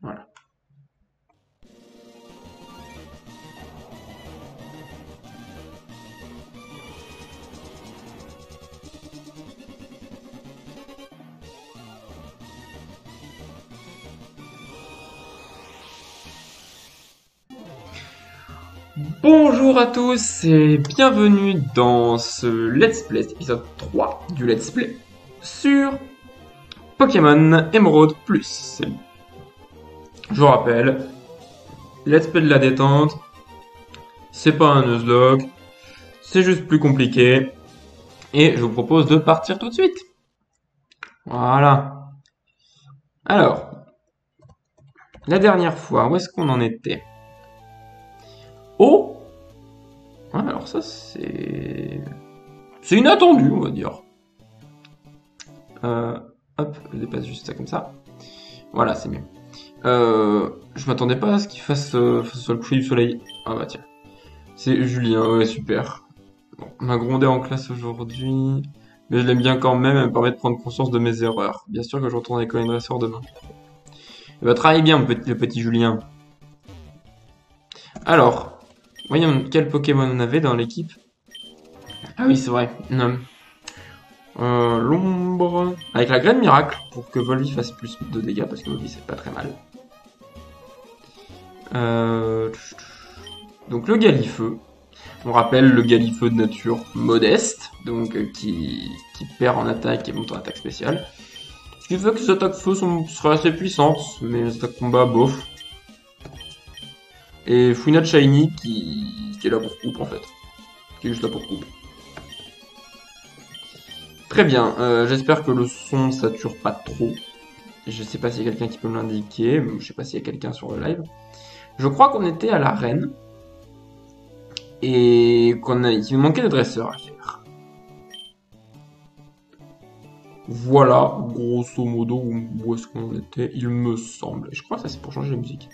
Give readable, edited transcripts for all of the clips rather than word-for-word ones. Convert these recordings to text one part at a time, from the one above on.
Voilà. Bonjour à tous et bienvenue dans ce Let's Play, épisode 3 du Let's Play sur Pokémon Emerald Plus. Je vous rappelle, Let's Play de la détente, c'est pas un Nuzlocke, c'est juste plus compliqué et je vous propose de partir tout de suite. Voilà. Alors, la dernière fois, où est-ce qu'on en était? Oh! Ouais, alors ça c'est inattendu, on va dire. Hop, je dépasse juste ça comme ça. Voilà, c'est mieux. Je m'attendais pas à ce qu'il fasse ce soit le coucher du soleil. Ah bah tiens. C'est Julien, ouais, super. Bon, on m'a grondé en classe aujourd'hui. Mais je l'aime bien quand même, elle me permet de prendre conscience de mes erreurs. Bien sûr que je retourne à l'école dresseur demain. Il va travailler bien, le petit Julien. Alors, voyons quel Pokémon on avait dans l'équipe. Ah oui, c'est vrai. L'ombre. Avec la graine miracle, pour que Volvi fasse plus de dégâts, parce que Volvi c'est pas très mal. Donc le Galifeu. On rappelle le Galifeu de nature modeste, donc qui perd en attaque et monte en attaque spéciale. Ce qui fait que ses attaques feu seraient assez puissantes, mais les attaques combat, bof. Et Fouinat Shiny qui est là pour coupe en fait. Qui est juste là pour coupe. Très bien, j'espère que le son sature pas trop. Je sais pas s'il y a quelqu'un qui peut me l'indiquer, je sais pas s'il y a quelqu'un sur le live. Je crois qu'on était à l'arène et qu'il nous manquait de dresseurs à faire. Voilà, grosso modo, où est-ce qu'on était, il me semble. Et je crois que ça c'est pour changer la musique.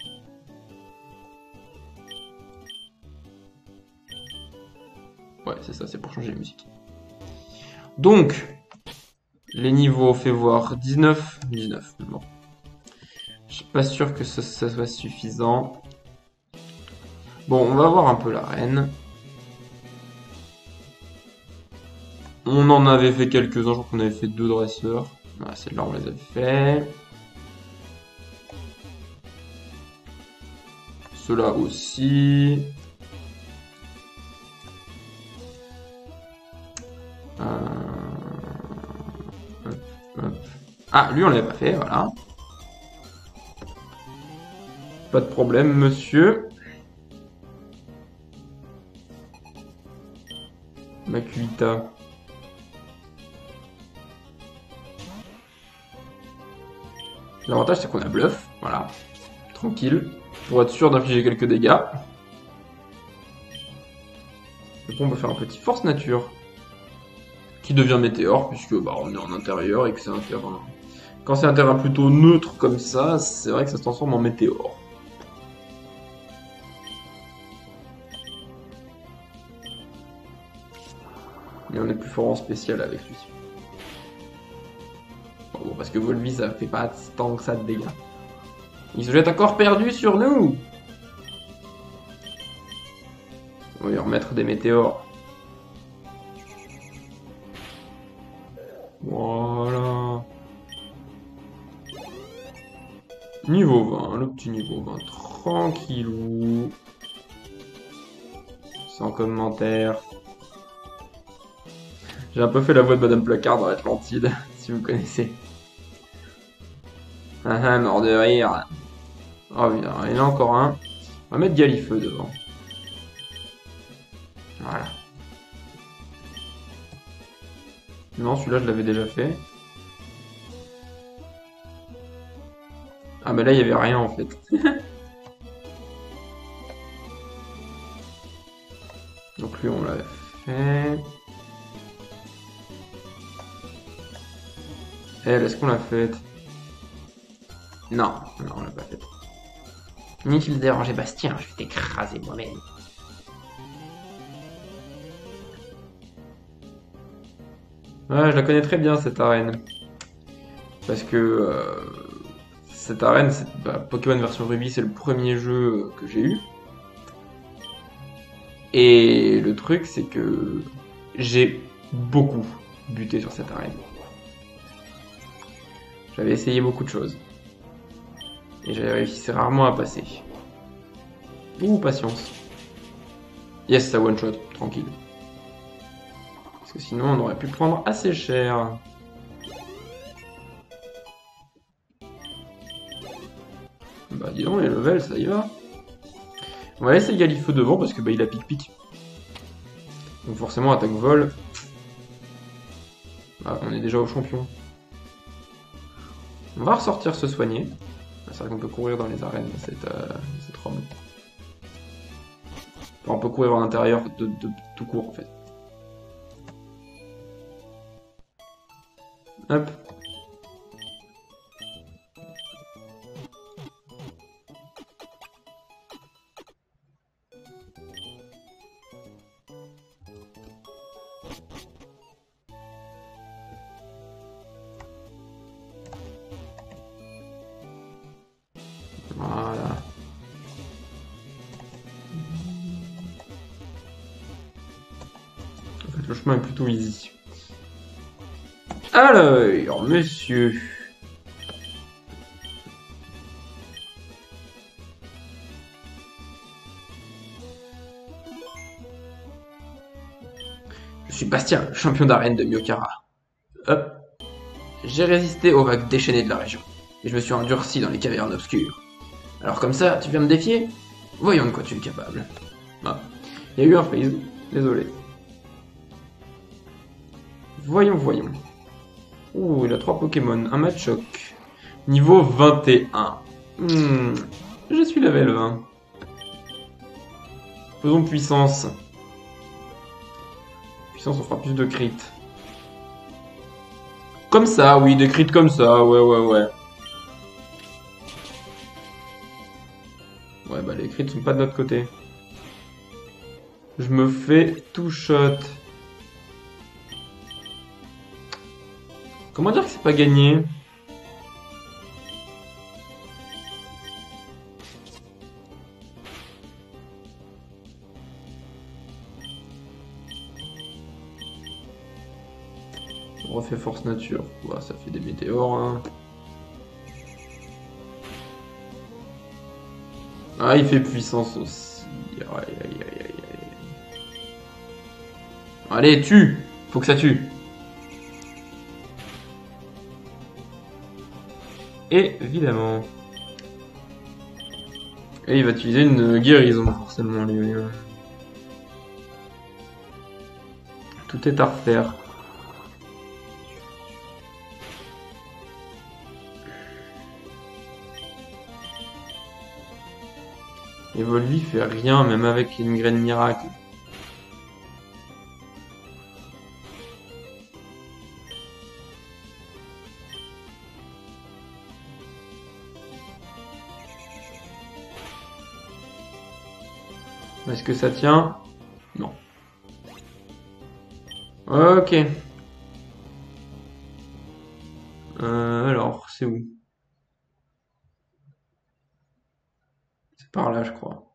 Ouais, c'est ça, c'est pour changer la musique. Donc, les niveaux, fait voir 19. Bon. Je suis pas sûr que ça soit suffisant. Bon, on va voir un peu l'arène. On en avait fait quelques-uns, je crois qu'on avait fait 2 dresseurs. Voilà, celle-là on les avait fait. Ceux-là aussi. Hop, hop. Ah, lui on l'avait pas fait, voilà. Pas de problème, monsieur. Makuita. L'avantage c'est qu'on a bluff, voilà. Tranquille. Pour être sûr d'infliger quelques dégâts. Et puis on peut faire un petit force nature. Qui devient météore, puisque bah, on est en intérieur et que c'est un terrain. Quand c'est un terrain plutôt neutre comme ça, c'est vrai que ça se transforme en météore. Mais on est plus fort en spécial avec lui. Bon, parce que Volvi ça fait pas tant que ça de dégâts. Il se jette encore perdu sur nous. On va lui remettre des météores. Voilà. Niveau 20, le petit niveau 20. Tranquillou. Sans commentaire. J'ai un peu fait la voix de Madame Placard dans Atlantide, si vous connaissez. Ah ah, mort de rire. Oh putain, il y en a encore un. On va mettre Galifeu devant. Voilà. Non, celui-là, je l'avais déjà fait. Ah, mais là, il y avait rien en fait. Donc lui, on l'avait fait. Elle, est-ce qu'on l'a faite? Non, non, on l'a pas faite. Inutile de déranger Bastien, je vais t'écraser moi-même. Ouais, je la connais très bien cette arène. Parce que cette arène, Pokémon version Ruby, c'est le premier jeu que j'ai eu. Et le truc, c'est que j'ai beaucoup buté sur cette arène. J'avais essayé beaucoup de choses. Et j'avais réussi rarement à passer. Ouh, patience. Yes, ça one shot, tranquille. Parce que sinon, on aurait pu prendre assez cher. Bah, dis donc, les levels, ça y va. On va laisser Galifeu devant parce que il a pic-pic. Donc forcément, attaque vol. Ah, on est déjà au champion. On va ressortir se soigner. C'est vrai qu'on peut courir dans les arènes dans cette ROM. Enfin, on peut courir à l'intérieur de tout court en fait. Hop. Voilà. En fait, le chemin est plutôt easy. Alors, monsieur. Je suis Bastien, le champion d'arène de Myokara. Hop. J'ai résisté aux vagues déchaînées de la région, et je me suis endurci dans les cavernes obscures. Alors comme ça, tu viens me défier? Voyons de quoi tu es capable. Ah, il y a eu un freeze, désolé. Voyons. Ouh, il a 3 Pokémon, un Machoke. Niveau 21. Je suis level 20. Faisons puissance. Puissance, on fera plus de crit. Comme ça, oui, des crits comme ça, ouais. Ouais, bah les crits sont pas de notre côté. Je me fais tout shot. Comment dire que c'est pas gagné? On refait force nature. Ouais, ça fait des météores, hein. Ah, il fait puissance aussi. Aïe. Allez, tue! Faut que ça tue. Évidemment. Et il va utiliser une guérison, forcément, lui. Tout est à refaire. Et Volvi fait rien, même avec une graine miracle. Est-ce que ça tient? Non. Ok. Alors, c'est où? C'est par là, je crois.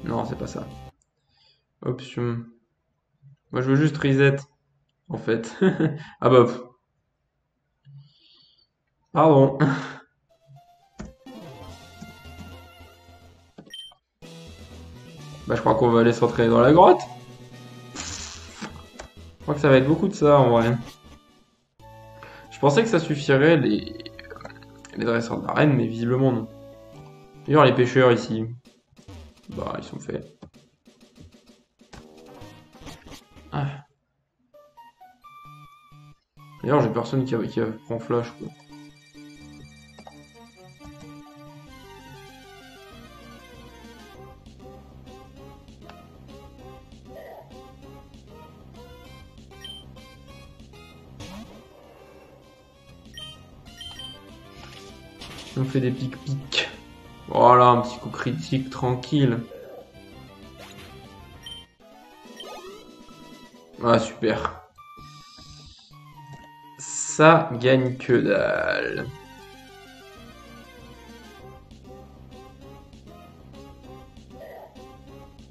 Non, c'est pas ça. Option. Moi, je veux juste reset, en fait. Ah bah, pardon. Bah, je crois qu'on va aller s'entraîner dans la grotte. Je crois que ça va être beaucoup de ça, en vrai. Je pensais que ça suffirait, les dresseurs d'arène, mais visiblement non. D'ailleurs, les pêcheurs ici, bah, ils sont faits. Ah. D'ailleurs, j'ai personne qui prend flash, quoi. On fait des pics-pics. Voilà, un petit coup critique, tranquille. Ah, super. Ça gagne que dalle.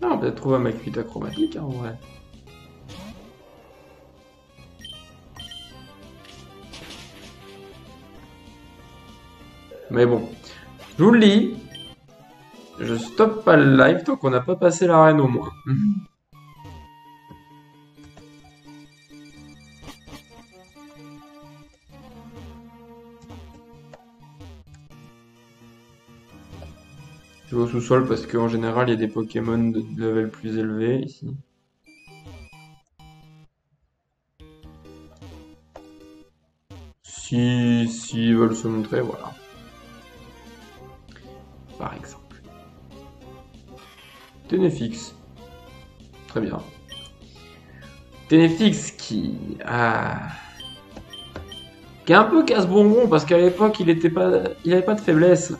Ah, on peut peut-être trouver un Makuhita chromatique, hein, en vrai. Mais bon, je vous le dis, je stoppe pas le live tant qu'on n'a pas passé l'arène au moins. Je vais au sous-sol parce qu'en général, il y a des Pokémon de level plus élevé ici. Si ils veulent se montrer, voilà. Par exemple. Ténéfix. Très bien. Ténéfix qui est un peu casse-bonbon parce qu'à l'époque, il avait pas de faiblesse.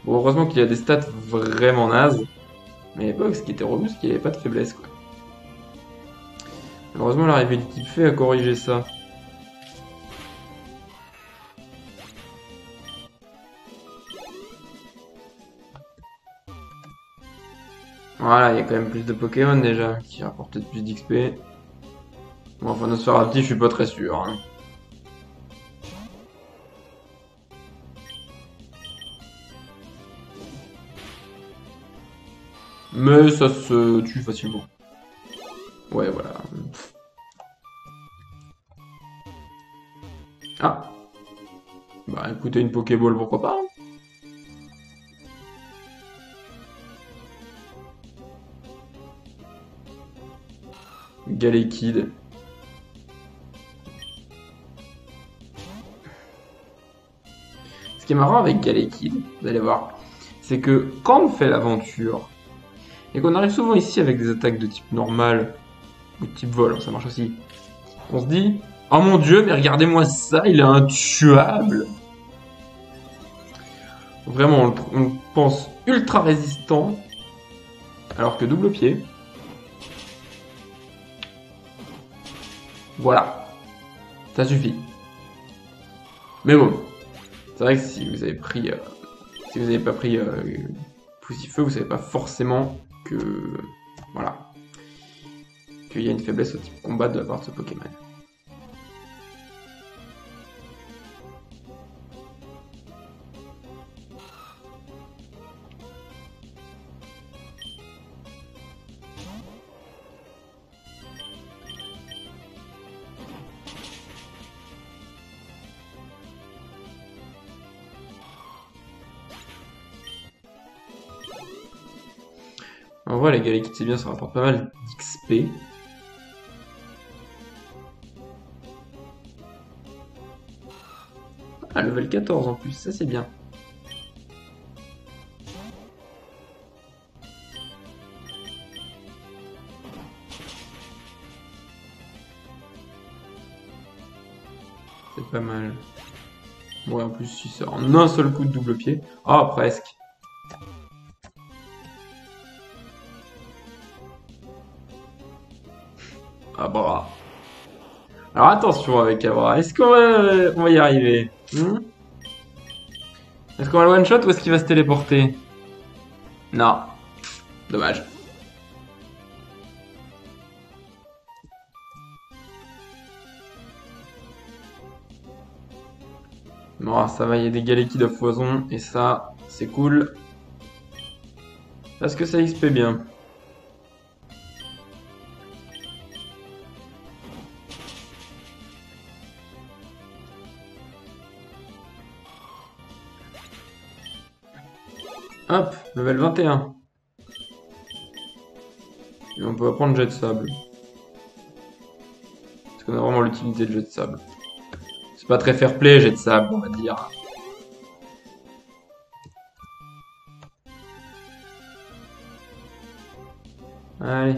Bon, heureusement qu'il a des stats vraiment nazes. Mais à l'époque, ce qui était robuste, c'est qu'il avait pas de faiblesse, quoi. Heureusement, l'arrivée du type fée a corrigé ça. Voilà, il y a quand même plus de Pokémon déjà, qui rapportent peut-être plus d'XP. Bon, enfin, Nosferatu, je suis pas très sûr, hein. Mais ça se tue facilement. Ouais, voilà. Ah, bah écoutez, une Pokéball, pourquoi pas, hein. Galekid. Ce qui est marrant avec Galekid, vous allez voir, c'est que quand on fait l'aventure, et qu'on arrive souvent ici avec des attaques de type normal, ou de type vol, ça marche aussi, on se dit, oh mon dieu, mais regardez-moi ça, il est intuable. Vraiment, on le pense ultra résistant, alors que double pied. Voilà, ça suffit. Mais bon, c'est vrai que si vous avez pris, si vous n'avez pas pris Poussifeu, vous savez pas forcément que, voilà, qu'il y a une faiblesse au type combat de la part de ce Pokémon. En vrai, les Galekid, c'est bien, ça rapporte pas mal d'XP. Ah, level 14 en plus, ça c'est bien. C'est pas mal. Ouais, en plus, si ça en un seul coup de double pied. Ah, presque. Ah, bah. Alors attention avec Abra. Est-ce qu'on va y arriver? Est-ce qu'on va le one-shot ou est-ce qu'il va se téléporter? Non. Dommage. Bon, ça va, il y a des Galekid à foison. Et ça, c'est cool. Parce que ça XP bien. Hop, level 21. Et on peut apprendre jet de sable. Parce qu'on a vraiment l'utilité de jet de sable. C'est pas très fair play, jet de sable, on va dire. Allez.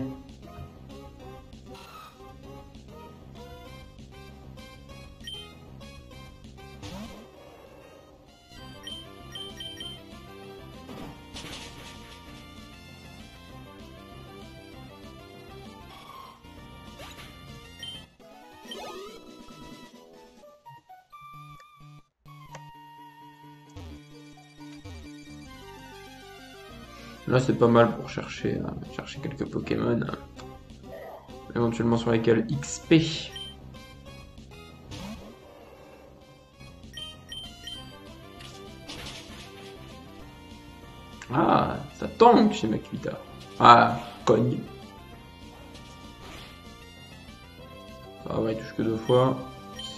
Là, c'est pas mal pour chercher, chercher quelques Pokémon, éventuellement sur lesquels XP. Ah, ça tank chez Makuita. Ah, cogne. Ça va, il touche que 2 fois.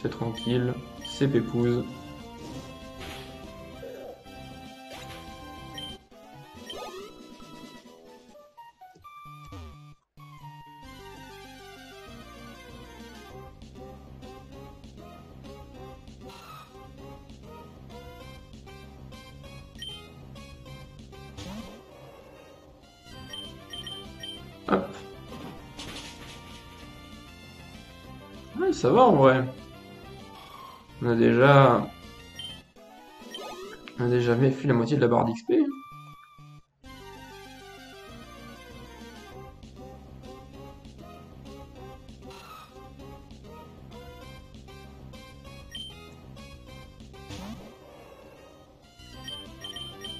C'est tranquille. C'est pépouze. Hop. Ouais, ça va en vrai. On a déjà... On a déjà fait la moitié de la barre d'XP.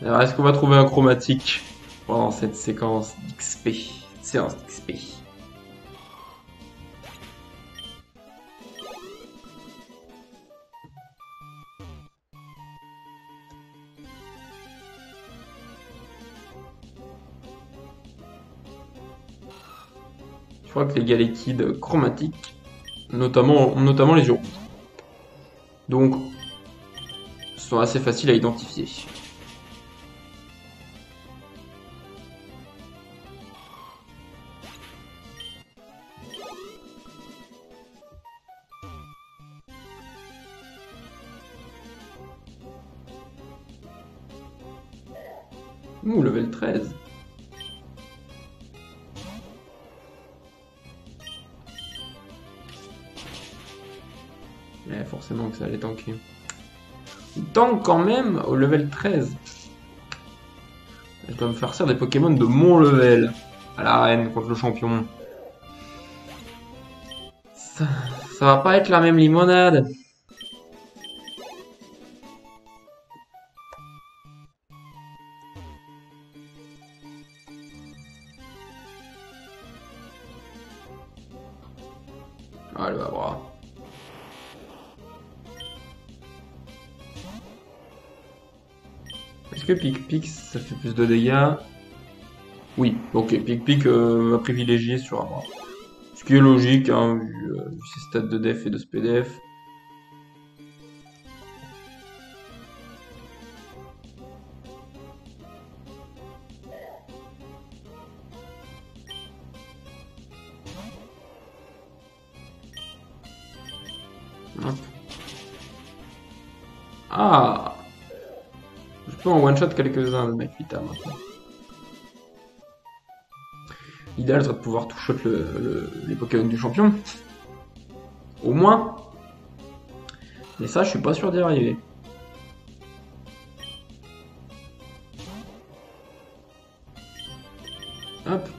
Alors, est-ce qu'on va trouver un chromatique pendant cette séquence d'XP? Séance d'XP. Je crois que les gars liquides chromatiques, notamment les yeux rouges. Donc, sont assez faciles à identifier. Ouh, level 13. Ouais, forcément que ça allait tanker. Il tank quand même au level 13. Je dois me faire faire des Pokémon de mon level à l'arène contre le champion. Ça, ça va pas être la même limonade. Ah, le bras. Est-ce que Pic-Pic ça fait plus de dégâts? Oui, ok, Pic-Pic va privilégier sur un bras. Ce qui est logique, hein, vu ses stats de def et de SPDF. Hop. Ah, je peux en one-shot quelques-uns de Makita maintenant. L'idéal serait de pouvoir two-shot les Pokémon du champion. Au moins. Mais ça, je suis pas sûr d'y arriver. Hop.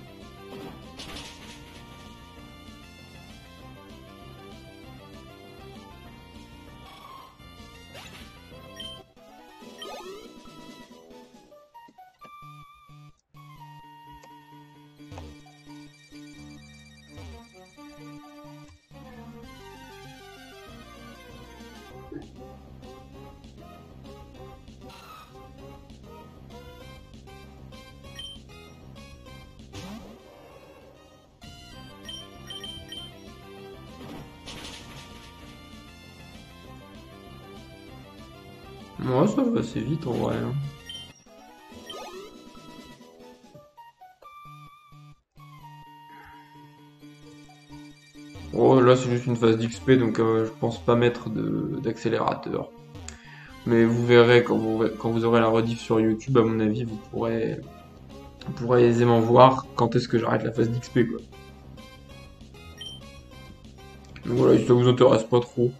Ouais, ça va assez vite en vrai, hein. Oh, là c'est juste une phase d'XP donc je pense pas mettre d'accélérateur. Mais vous verrez quand vous aurez la rediff sur YouTube, à mon avis, vous pourrez aisément voir quand est-ce que j'arrête la phase d'XP quoi. Donc voilà, si ça vous intéresse pas trop,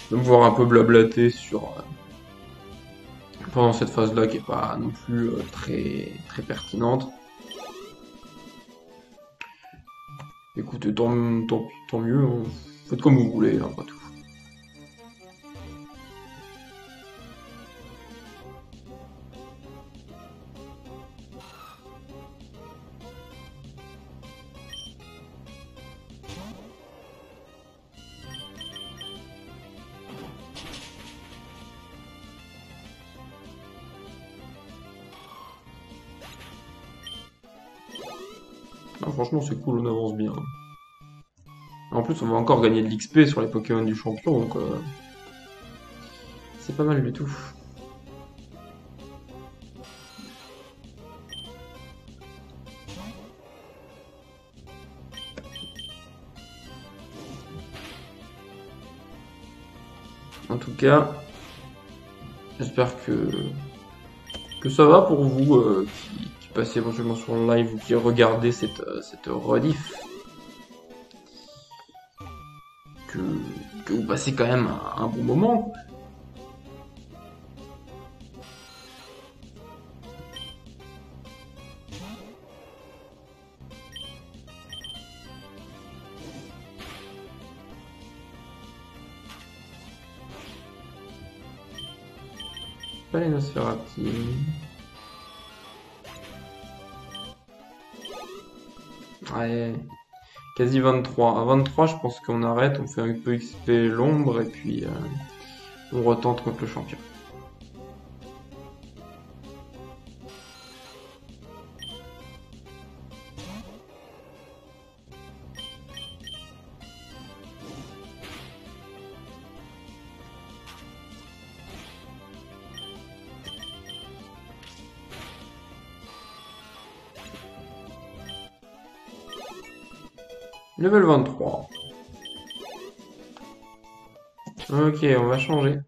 de me voir un peu blablater sur pendant cette phase-là qui est pas non plus très pertinente. Écoutez, tant mieux, hein. Faites comme vous voulez, hein, pas tout. Ah, franchement, c'est cool, on avance bien. En plus, on va encore gagner de l'XP sur les Pokémon du champion, donc c'est pas mal du tout. En tout cas, j'espère que ça va pour vous qui passez éventuellement sur le live ou qui regardez cette rediff. Que vous passez quand même un bon moment. Pas les Nosferati. Ouais. Quasi 23. À 23, je pense qu'on arrête, on fait un peu XP l'ombre et puis on retente contre le champion. Level 23. Ok, on va changer.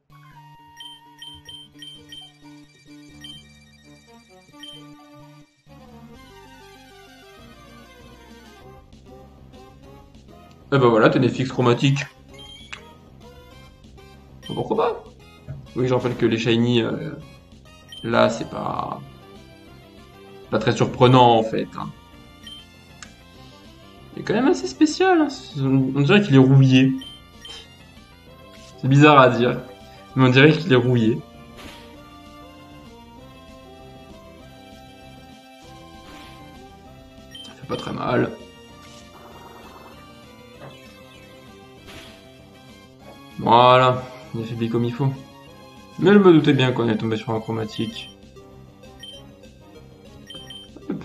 Et bah voilà, t'as des fixes chromatiques. Pourquoi pas? Oui, je rappelle que les shiny, là, c'est pas très surprenant en fait, hein. Il est quand même assez spécial, hein. On dirait qu'il est rouillé. C'est bizarre à dire, mais on dirait qu'il est rouillé. Ça fait pas très mal. Voilà, il est affaibli comme il faut. Mais je me doutais bien qu'on est tombé sur un chromatique. Hop.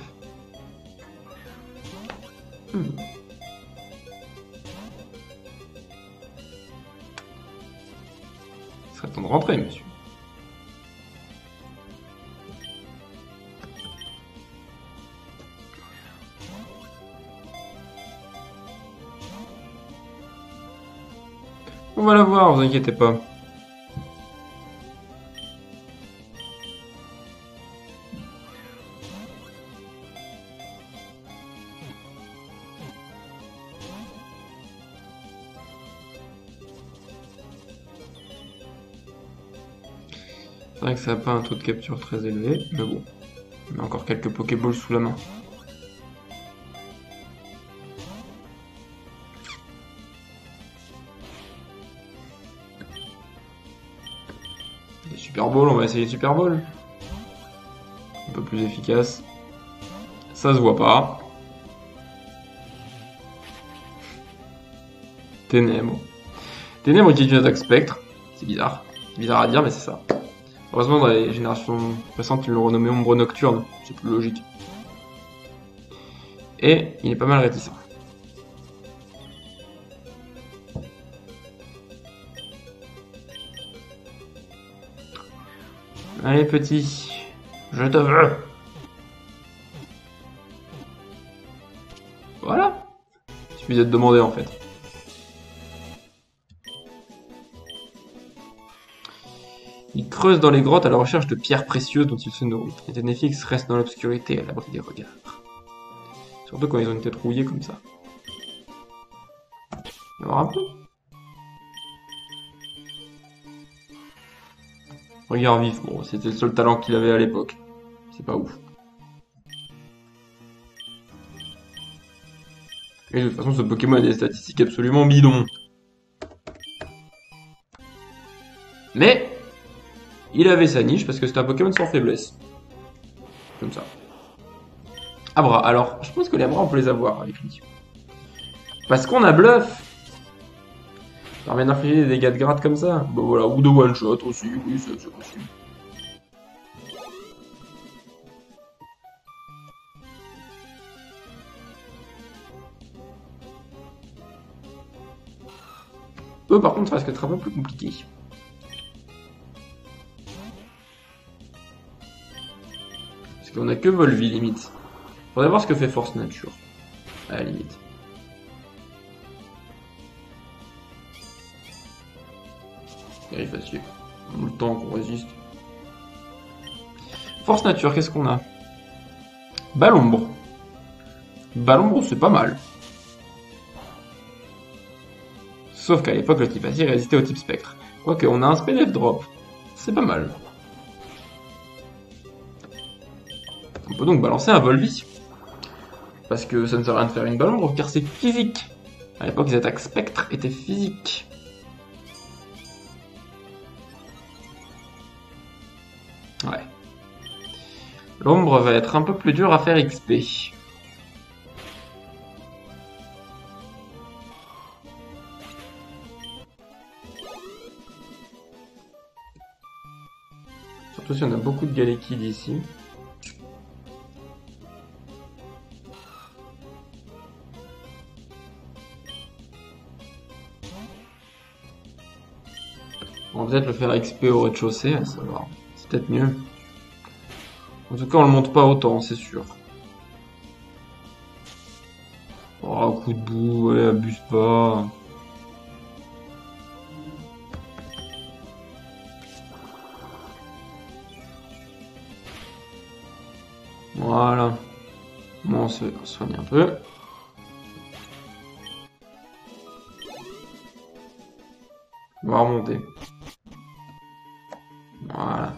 Il serait temps de rentrer, monsieur. On va la voir, vous inquiétez pas. C'est vrai que ça n'a pas un taux de capture très élevé, mais bon. On a encore quelques Pokéballs sous la main. Des Super Balls, on va essayer Super Ball. Un peu plus efficace. Ça se voit pas. Ténèbres. Ténèbres qui est une attaque spectre. C'est bizarre. C'est bizarre à dire, mais c'est ça. Heureusement, dans les générations récentes, ils l'ont renommé Ombre Nocturne. C'est plus logique. Et il est pas mal réticent. Allez, petit. Je te veux. Voilà. Il suffit de te demander, en fait. Il creuse dans les grottes à la recherche de pierres précieuses dont il se nourrit. Les Ténéfix restent dans l'obscurité à l'abri des regards. Surtout quand ils ont une tête rouillée comme ça. On va voir un peu. Regard vif, bon, c'était le seul talent qu'il avait à l'époque. C'est pas ouf. Et de toute façon, ce Pokémon a des statistiques absolument bidons. Mais, il avait sa niche parce que c'était un Pokémon sans faiblesse. Comme ça. Abra. Alors, je pense que les Abra, on peut les avoir avec lui. Parce qu'on a Bluff. Ça permet d'infliger des dégâts de grade comme ça. Bon voilà, ou de one shot aussi, oui, c'est possible. Eux, par contre, ça risque d'être un peu plus compliqué. Parce qu'on a que Volvi, limite. Faudrait voir ce que fait Force Nature. À la limite. C'est facile. Le temps qu'on résiste. Force Nature, qu'est-ce qu'on a? Balombre. Balombre, c'est pas mal. Sauf qu'à l'époque, le type acier résistait au type spectre. Quoique, on a un spell drop. C'est pas mal. On peut donc balancer un Volvi. Parce que ça ne sert à rien de faire une Balombre, car c'est physique. À l'époque, les attaques spectres étaient physiques. Ouais. L'ombre va être un peu plus dur à faire XP. Surtout si on a beaucoup de Galekids ici. On va peut-être le faire XP au rez-de-chaussée, à savoir. C'est peut-être mieux. En tout cas, on le monte pas autant, c'est sûr. Oh, coup de boue, ouais, abuse pas. Voilà. Bon, on se soigne un peu. On va remonter. Voilà.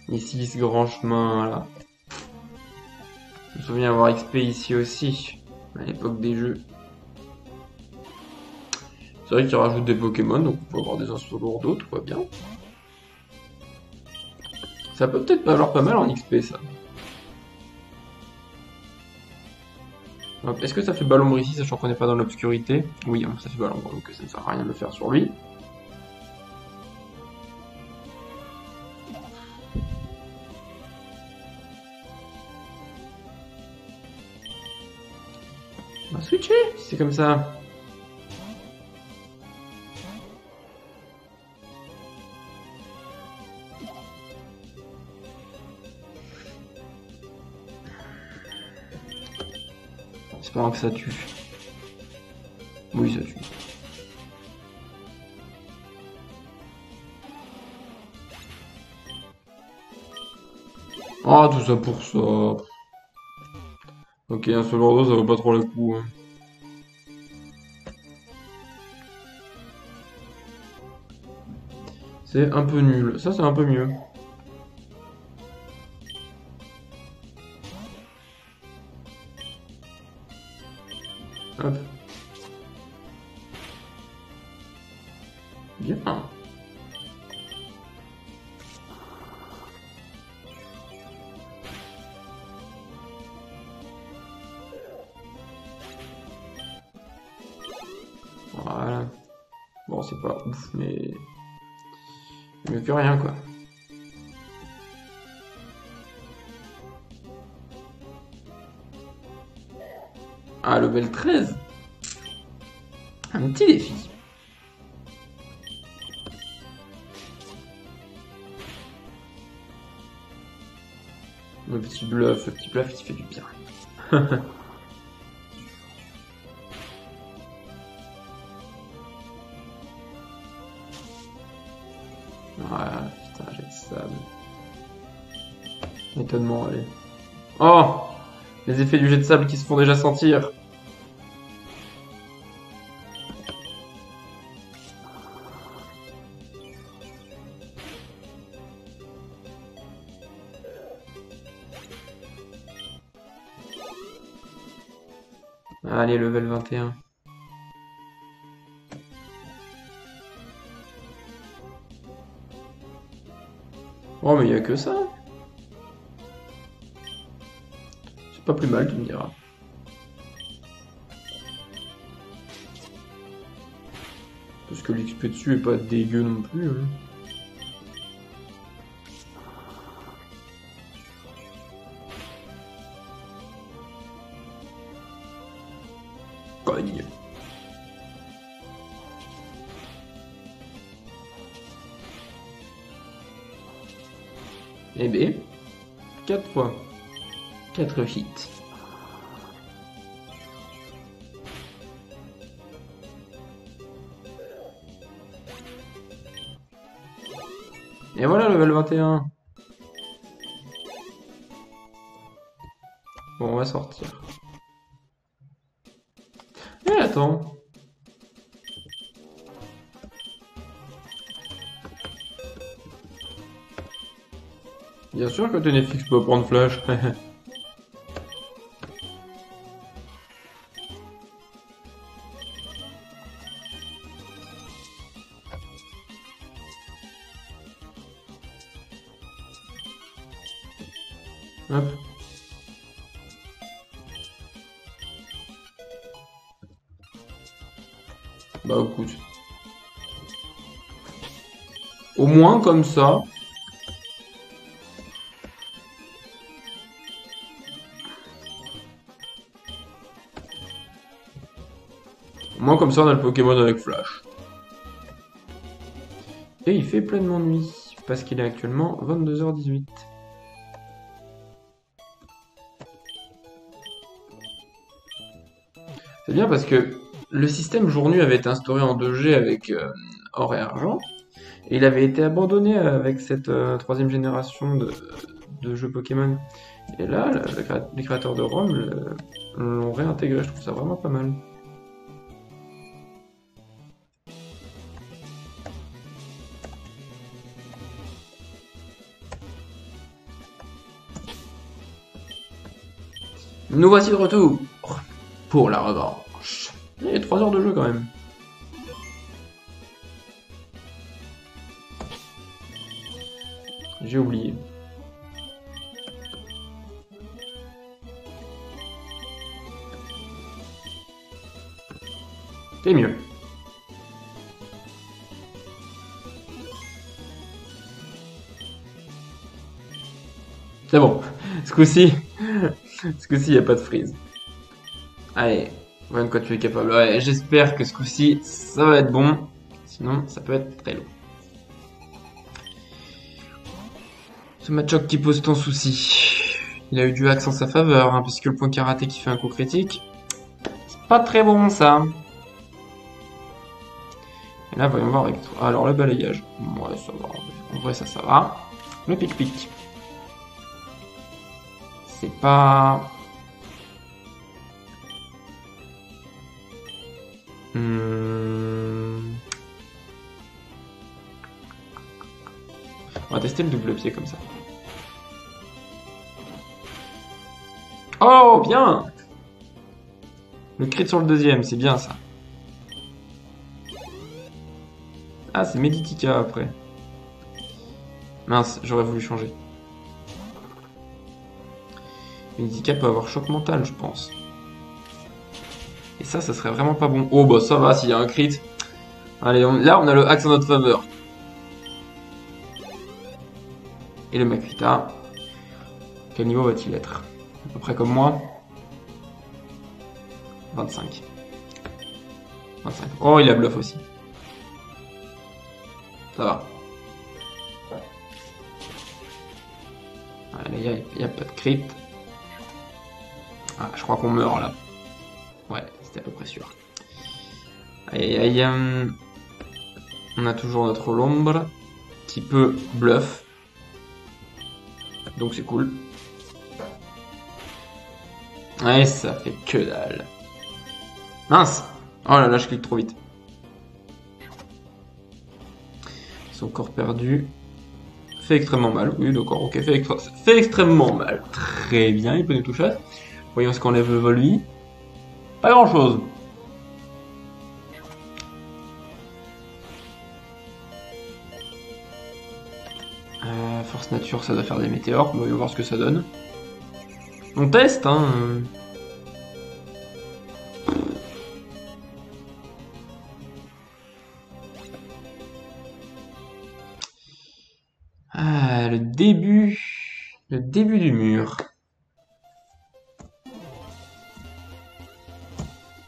Ici, ce grand chemin, là. Je me souviens avoir XP ici aussi, à l'époque des jeux. C'est vrai qu'ils rajoutent des Pokémon, donc on peut avoir des Insolordos, tout va bien. Ça peut peut-être valoir pas mal en XP, ça. Est-ce que ça fait Balombre ici, sachant qu'on n'est pas dans l'obscurité? Oui, ça fait Balombre, donc ça ne sert à rien de le faire sur lui. On va switcher, si c'est comme ça. J'espère que ça tue. Oui, ça tue. Ah, tout ça pour ça. Ok, un seul ordo, ça vaut pas trop le coup. Hein. C'est un peu nul. Ça, c'est un peu mieux. Hop. Bien. Voilà. Bon, c'est pas ouf, mais... mieux que rien, quoi. Ah, level 13. Un petit défi. Le petit bluff, il fait du bien. Voilà, putain, j'ai de sable. Étonnement, allez. Oh! Les effets du jet de sable qui se font déjà sentir. Allez, level 21. Oh, mais il y a que ça. C'est pas plus mal, tu me diras. Parce que l'XP dessus est pas dégueu non plus. Hein. Cogne. Et B. 4 fois. 4 hits. Et voilà, level 21. Bon, on va sortir. Et attends. Bien sûr que Ténéfix peut prendre flash. Hop. Bah écoute. Au moins comme ça. Au moins comme ça on a le Pokémon avec flash. Et il fait pleinement nuit. Parce qu'il est actuellement 22h18. C'est bien parce que le système jour-nuit avait été instauré en 2G avec or et argent. Et il avait été abandonné avec cette troisième génération de jeux Pokémon. Et là, les créateurs de ROM l'ont réintégré. Je trouve ça vraiment pas mal. Nous voici de retour pour la revanche. Il y a 3 heures de jeu quand même. J'ai oublié. C'est mieux. C'est bon. Ce coup-ci, il n'y a pas de freeze. Allez, voilà de quoi tu es capable. Ouais, j'espère que ce coup-ci, ça va être bon. Sinon, ça peut être très long. Ce Machoke qui pose ton souci. Il a eu du axe en sa faveur, hein, puisque le point karaté qui fait un coup critique, c'est pas très bon ça. Et là, voyons voir avec toi. Alors, le balayage. Ouais, ça va. En vrai, ça va. Le pic-pic. C'est pas... On va tester le double pied comme ça. Oh, bien! Le crit sur le deuxième, c'est bien ça. Ah, c'est Meditica après. Mince, j'aurais voulu changer. Meditica peut avoir choc mental, je pense. Et ça serait vraiment pas bon. Oh, bah ça va, s'il y a un crit. Allez, là, on a le axe en notre faveur. Et le Makuita. Quel niveau va-t-il être? À peu près comme moi. 25. 25. Oh, il a bluff aussi. Ça va. Allez, il n'y a pas de crit. Ah, je crois qu'on meurt là. Ouais, c'était à peu près sûr. Aïe, aïe, aïe. On a toujours notre Lombre qui peut bluff. Donc c'est cool. Ouais, ça fait que dalle. Mince! Oh là là, je clique trop vite. Son corps perdu. Fait extrêmement mal. Oui, d'accord, ok. Fait extrêmement mal. Très bien, il peut nous toucher. Voyons ce qu'enlève le Volvi. Pas grand chose. Force nature, ça doit faire des météores. Voyons voir ce que ça donne. On teste, hein. Ah, le début du mur.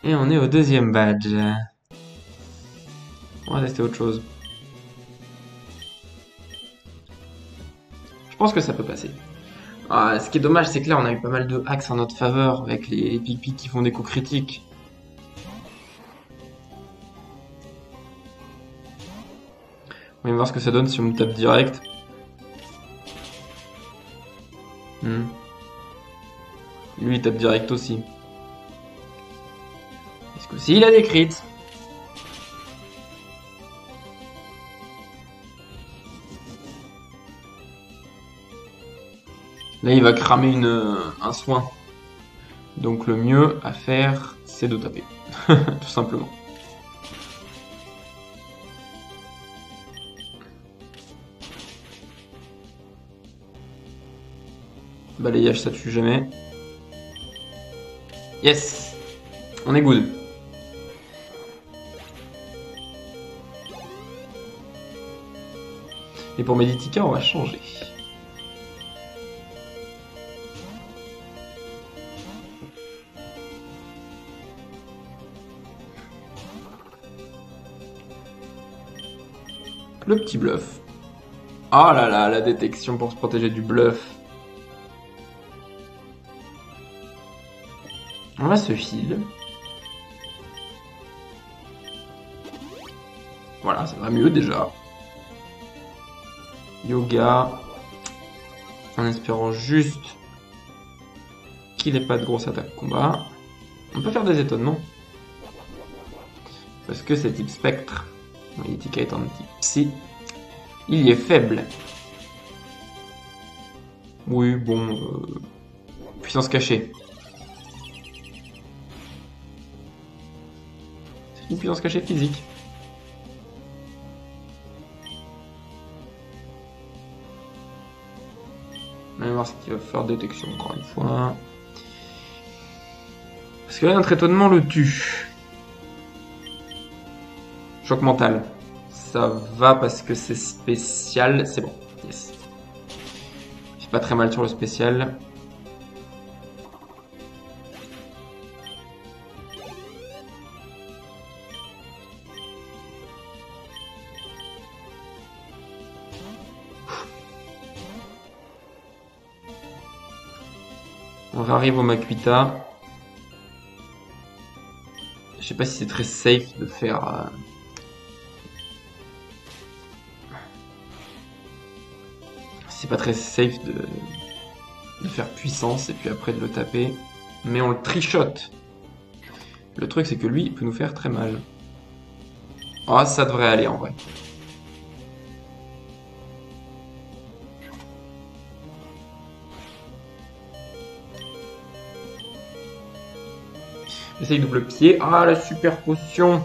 Et on est au deuxième badge. On va tester autre chose. Je pense que ça peut passer. Ah, ce qui est dommage, c'est que là, on a eu pas mal de hacks en notre faveur avec les pic-pics qui font des coups critiques. On va voir ce que ça donne si on me tape direct. Lui, il tape direct aussi. Est-ce que si il a des crits? Là, il va cramer un soin. Donc le mieux à faire, c'est de taper. Tout simplement. Balayage, ça tue jamais. Yes! On est good. Et pour Meditica, on va changer. Le petit bluff. Oh là là, la détection pour se protéger du bluff. On va se heal. Voilà, ça va mieux déjà. Yoga. En espérant juste qu'il n'ait pas de grosse attaque combat. On peut faire des étonnements. Parce que c'est type spectre. Meditica est en type psy. Il y est faible. Oui, bon. Puissance cachée. C'est une puissance cachée physique. On va voir ce qu'il va faire détection encore une fois. Parce que là, notre étonnement le tue. Choc mental. Ça va parce que c'est spécial. C'est bon. Yes. C'est pas très mal sur le spécial. On arrive au Makuita. Je sais pas si c'est très safe de faire... C'est pas très safe de faire puissance et puis après de le taper. Mais on le trichote. Le truc c'est que lui, il peut nous faire très mal. Oh, ça devrait aller en vrai. J'essaye double pied. Ah, la super potion.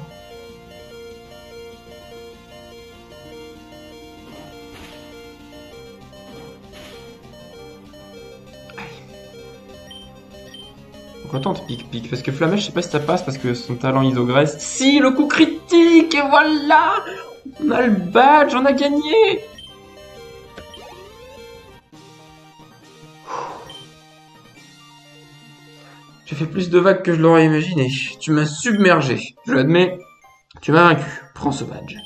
On retente pic-pic. Parce que Flamèche, je sais pas si ça passe parce que son talent isogresse. Si, le coup critique. Et voilà. On a le badge. On a gagné. Tu fais plus de vagues que je l'aurais imaginé. Tu m'as submergé. Je l'admets. Tu m'as vaincu. Prends ce badge.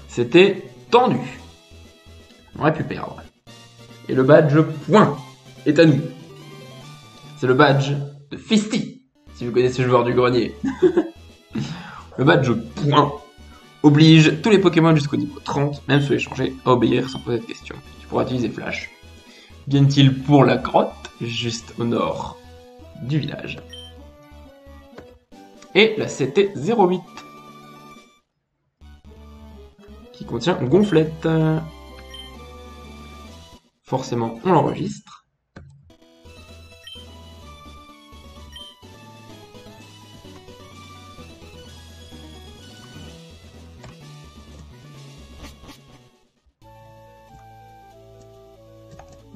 C'était tendu. On aurait pu perdre. Et le badge point est à nous. C'est le badge de Fisty, si vous connaissez le joueur du grenier. Le badge point oblige tous les Pokémon jusqu'au niveau 30, même ceux échangés, à obéir sans poser de questions. Tu pourras utiliser Flash. Viennent-ils pour la grotte, juste au nord du village. Et la CT08, qui contient Gonflette. Forcément, on l'enregistre.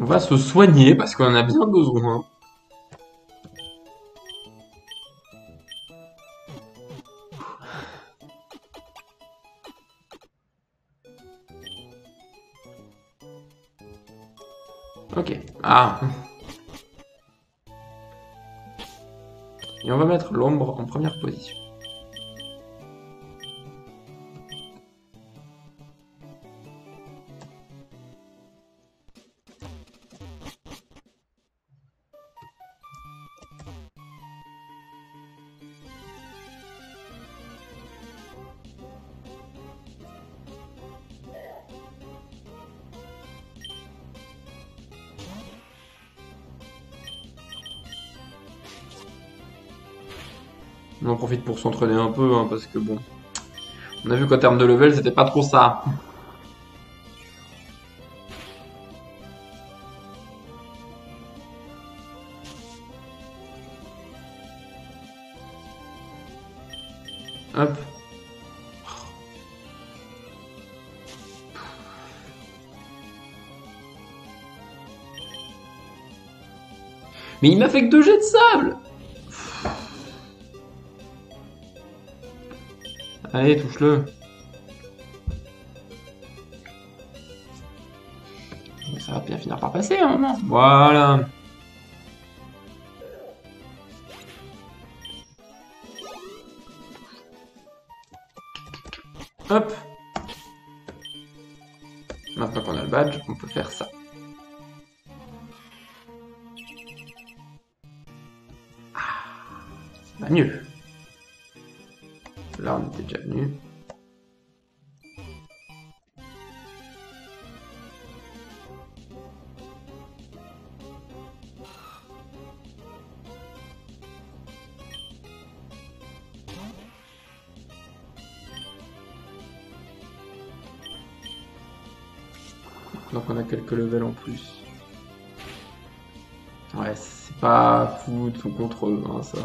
On va se soigner parce qu'on en a bien besoin. Ok. Ah. Et on va mettre l'ombre en première position. On en profite pour s'entraîner un peu, hein, parce que bon... On a vu qu'en termes de level, c'était pas trop ça. Hop. Mais il m'a fait que 2 jets de sable. Allez, touche-le. Ça va bien finir par passer, hein, non? Voilà. Hop. Maintenant qu'on a le badge, on peut faire ça. Ah, c'est pas mieux. Là, on était déjà venu. Donc on a quelques levels en plus. Ouais, c'est pas fou tout contre eux, hein, ça.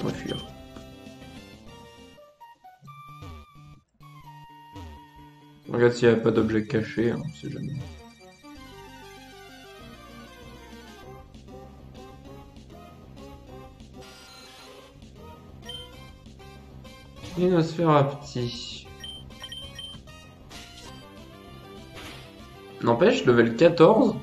On va fuir. Regarde s'il n'y a pas d'objet caché, hein, on sait jamais. Inosferapti. N'empêche, level 14,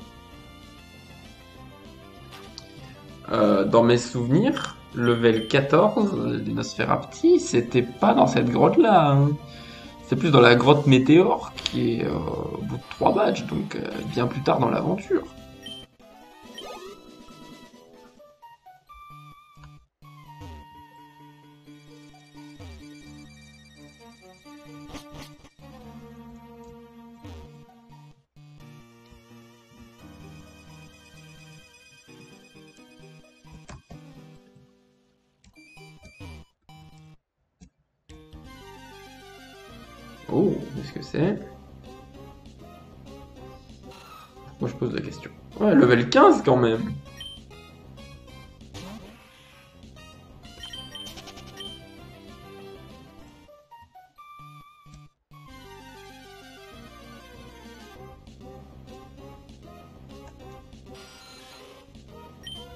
dans mes souvenirs, level 14 d'Inosferapti, c'était pas dans cette grotte-là. Hein. C'est plus dans la grotte Météore, qui est au bout de 3 badges, donc bien plus tard dans l'aventure. Oh, qu'est-ce que c'est? Pourquoi je pose la question? Ouais, level 15 quand même.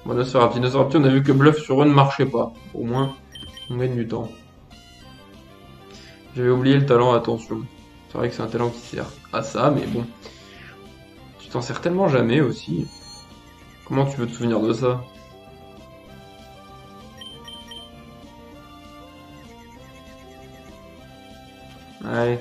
Bon, Nosferapti, on a vu que Bluff sur eux ne marchait pas. Au moins, on gagne du temps. J'avais oublié le talent, attention. C'est vrai que c'est un talent qui sert à ça, mais bon. Tu t'en sers tellement jamais aussi. Comment tu veux te souvenir de ça? Allez.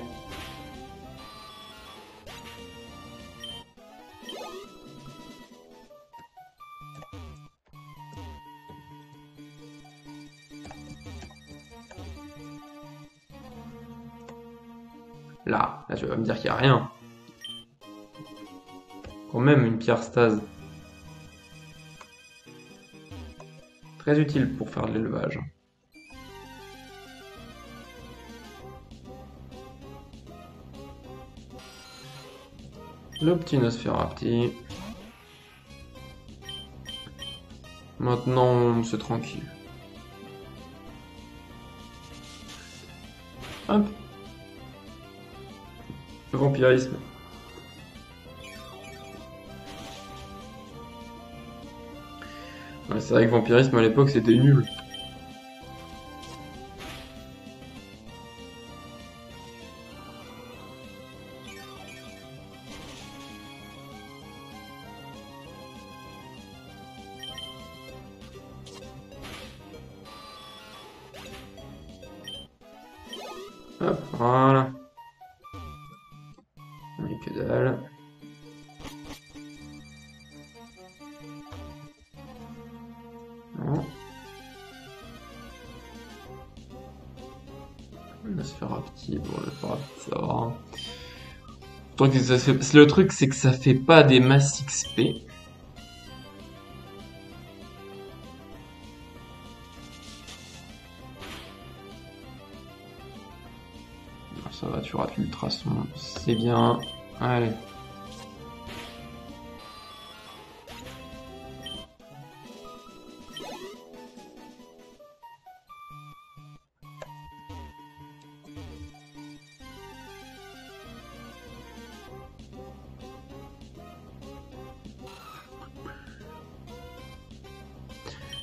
Là, tu vas me dire qu'il n'y a rien. Quand même, une pierre stase. Très utile pour faire de l'élevage. Le petit Nosferapti. Maintenant, c'est tranquille. Hop. Le vampirisme. Ouais, c'est vrai que vampirisme à l'époque c'était nul. Hop, voilà. Mais que dalle. Non. On va se faire un petit. Bon, on va faire un petit, ça va. Donc, le truc, c'est que ça fait pas des masses XP. Ça va, tu rates l'ultrason. C'est bien. Allez.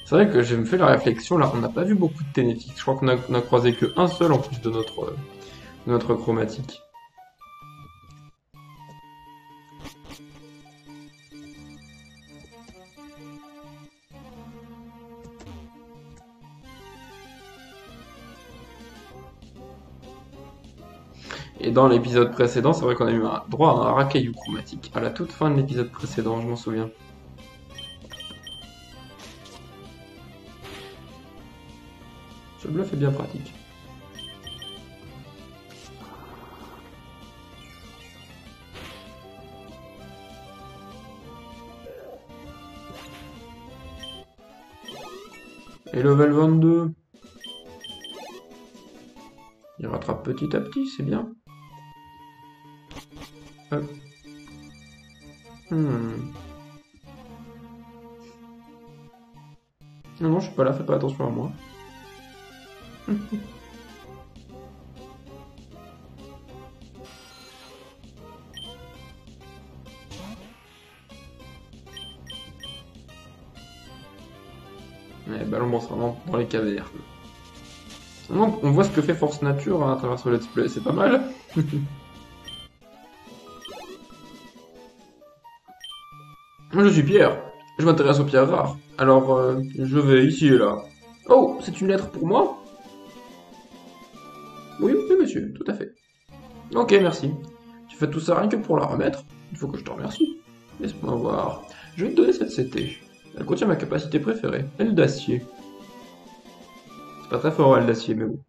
C'est vrai que j'ai me fait la réflexion, là, on n'a pas vu beaucoup de Ténéfix. Je crois qu'on a croisé que un seul en plus de notre chromatique. Et dans l'épisode précédent, c'est vrai qu'on a eu un droit à un racaillou chromatique. À la toute fin de l'épisode précédent, je m'en souviens. Ce bluff est bien pratique. Et level 22. Il rattrape petit à petit, c'est bien. Hop. Non, non, je suis pas là, fais pas attention à moi. Ballon bon, vraiment dans les cavernes. On voit ce que fait Force Nature à travers ce let's play, c'est pas mal. Je suis Pierre, je m'intéresse aux pierres rares. Alors, je vais ici et là. Oh, c'est une lettre pour moi? Oui, oui, monsieur, tout à fait. Ok, merci. Tu fais tout ça rien que pour la remettre? Il faut que je te remercie. Laisse-moi voir. Je vais te donner cette CT. Elle contient ma capacité préférée, aile d'acier. C'est pas très fort, aile d'acier, mais bon.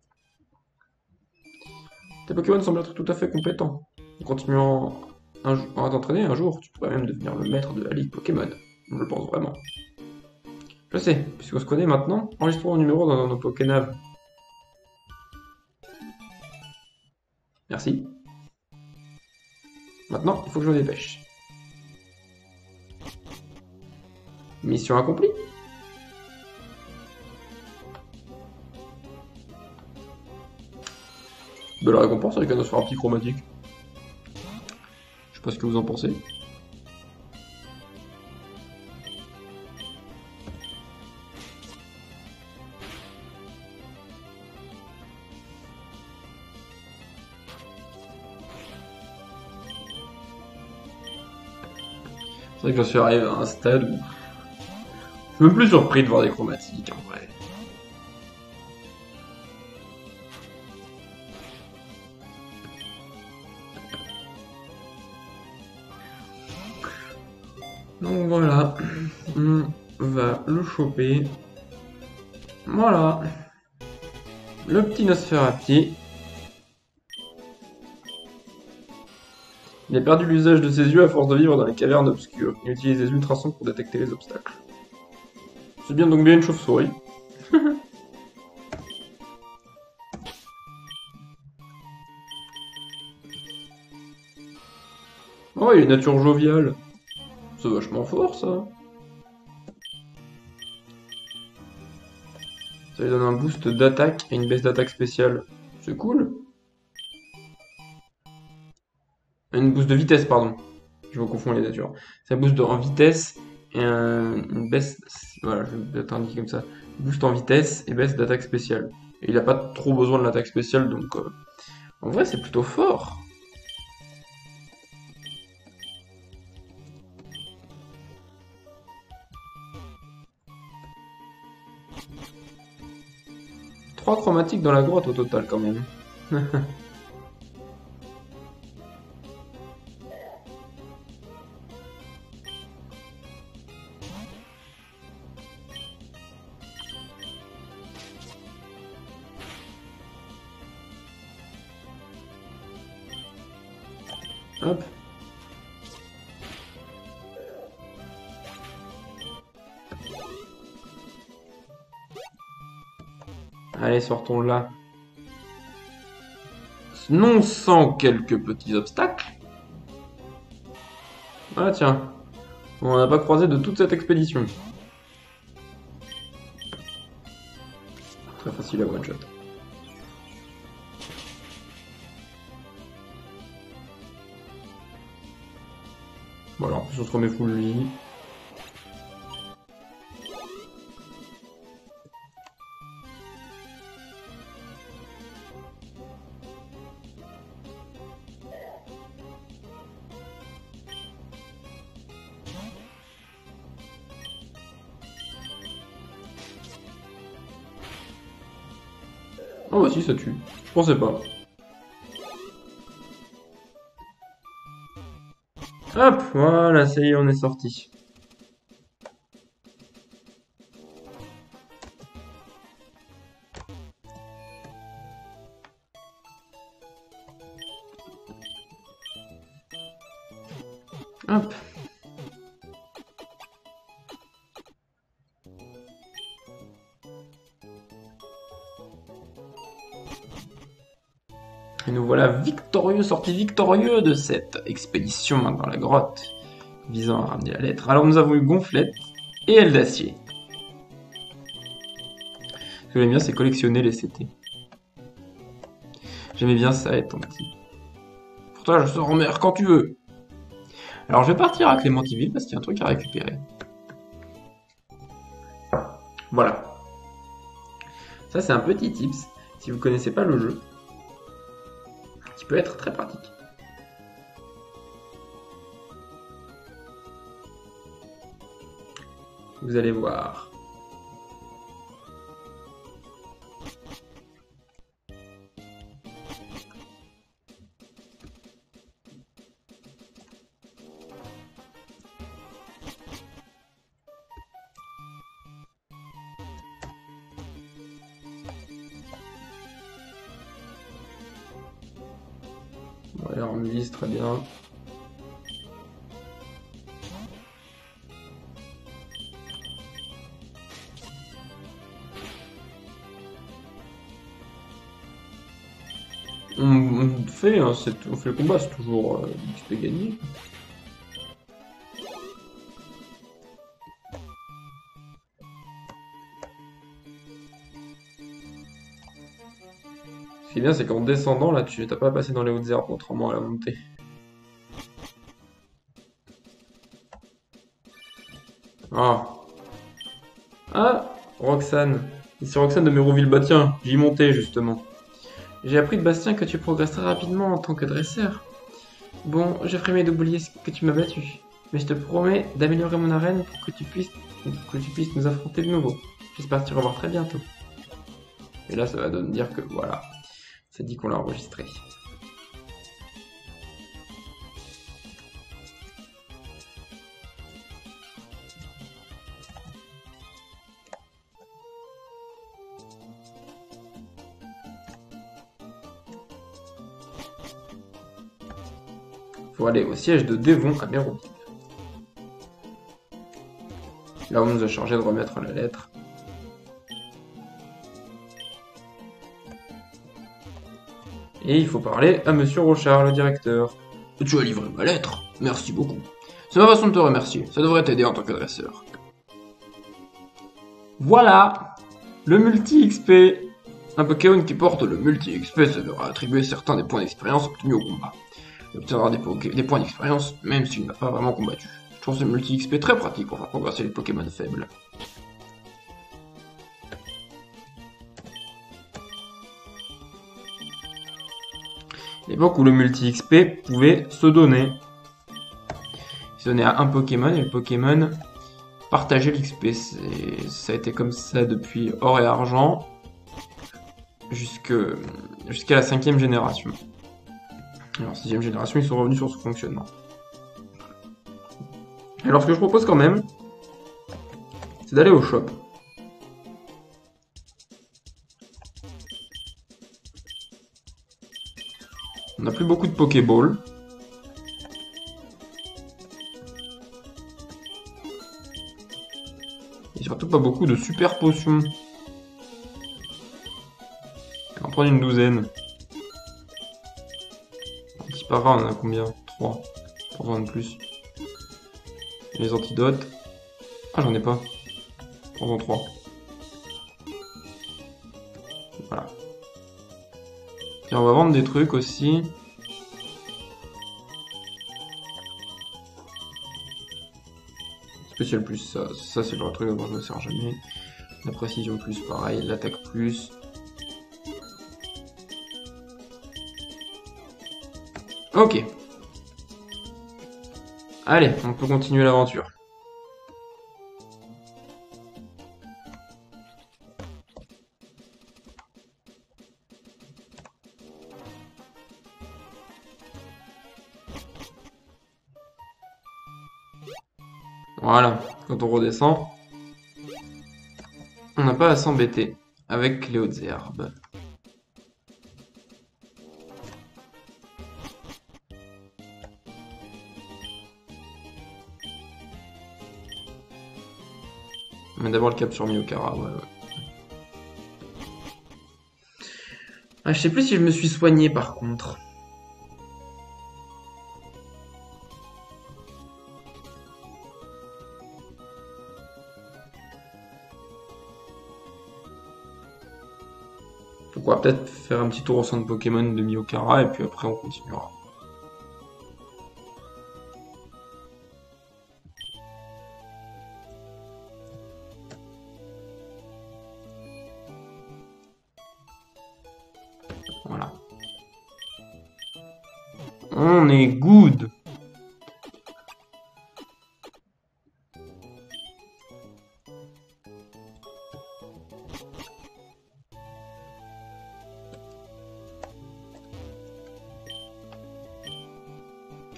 Tes Pokémon semblent être tout à fait compétents. En continuant à t'entraîner un jour, tu pourrais même devenir le maître de la Ligue Pokémon. Je le pense vraiment. Je sais, puisqu'on se connaît maintenant, enregistrons mon numéro dans nos Pokénav. Merci. Maintenant, il faut que je me dépêche. Mission accomplie. Belle récompense avec un Nosferatu chromatique. Je sais pas ce que vous en pensez. C'est vrai que j'en suis arrivé à un stade où je suis même plus surpris de voir des chromatiques en vrai. Donc voilà, on va le choper. Voilà, le petit Nosferatu. Il a perdu l'usage de ses yeux à force de vivre dans les cavernes obscures. Il utilise les ultrasons pour détecter les obstacles. C'est bien donc bien une chauve-souris. Oh, il est nature joviale. C'est vachement fort ça. Ça lui donne un boost d'attaque et une baisse d'attaque spéciale. C'est cool. Une boost de vitesse, pardon. Je me confonds les natures. Ça booste en vitesse et une baisse. Voilà, je vais t'indiquer comme ça. Boost en vitesse et baisse d'attaque spéciale. Et il a pas trop besoin de l'attaque spéciale donc. En vrai, c'est plutôt fort. Trois chromatiques dans la grotte au total quand même. Hop. Allez, sortons là. Non sans quelques petits obstacles. Ah tiens, on n'a pas croisé de toute cette expédition. Très facile à one-shot. Voilà, en plus on se remet full vie. Oh bah si, ça tue. Je pensais pas. Hop, voilà, ça y est, on est sorti. Hop. Et nous voilà victorieux, sortis victorieux de cette expédition dans la grotte, visant à ramener la lettre. Alors nous avons eu Gonflette et Aile d'Acier. Ce que j'aime bien, c'est collectionner les CT. J'aimais bien ça être ton petit. Pour toi, je sors en mer quand tu veux. Alors je vais partir à Clémentiville parce qu'il y a un truc à récupérer. Voilà. Ça, c'est un petit tips, si vous connaissez pas le jeu, qui peut être très pratique. Vous allez voir. Voilà, on me vise très bien. On fait, hein, on fait le combat, c'est toujours XP gagné. Ce qui est bien, c'est qu'en descendant, là, tu t'as pas passé dans les hautes herbes, contrairement à la montée. Ah. Ah, Roxane. Ici Roxane de Méroville. Bah tiens, j'y montais justement. J'ai appris de Bastien que tu progresseras rapidement en tant que dresseur. Bon, je ferai mes d'oublier ce que tu m'as battu. Mais je te promets d'améliorer mon arène pour que tu puisses nous affronter de nouveau. J'espère te revoir très bientôt. Et là, ça va donc dire que voilà. Ça dit qu'on l'a enregistré. Faut aller au siège de Devon à Méroville. Là, on nous a chargé de remettre la lettre. Et il faut parler à Monsieur Rochard, le directeur. Tu as livré ma lettre. Merci beaucoup. C'est ma façon de te remercier. Ça devrait t'aider en tant que dresseur. Voilà, le multi-XP. Un Pokémon qui porte le multi-XP se verra attribuer certains des points d'expérience obtenus au combat. Il obtiendra des points d'expérience même s'il n'a pas vraiment combattu. Je trouve ce multi-XP très pratique pour faire progresser les Pokémon faibles. L'époque où le multi-XP pouvait se donner. Il se donnait à un Pokémon et le Pokémon partageait l'XP. Ça a été comme ça depuis Or et Argent jusqu'à la 5ème génération. Alors 6ème génération, ils sont revenus sur ce fonctionnement. Alors ce que je propose quand même, c'est d'aller au shop. On n'a plus beaucoup de Pokéballs. Et surtout pas beaucoup de super potions. On va en prendre une douzaine. Antipara, on en a combien? 3. Pas besoin de plus. Et les antidotes. Ah, j'en ai pas. Prends-en 3. Voilà. Et on va vendre des trucs aussi. Spécial plus, ça c'est le truc dont je me sers jamais. La précision plus, pareil. L'attaque plus. Ok. Allez, on peut continuer l'aventure. Voilà, quand on redescend, on n'a pas à s'embêter avec les hautes herbes. On met d'abord le cap sur Miyokara, ouais. Ah, je sais plus si je me suis soigné par contre. Donc on va peut-être faire un petit tour au centre Pokémon de Miyokara et puis après on continuera. Voilà. On est good.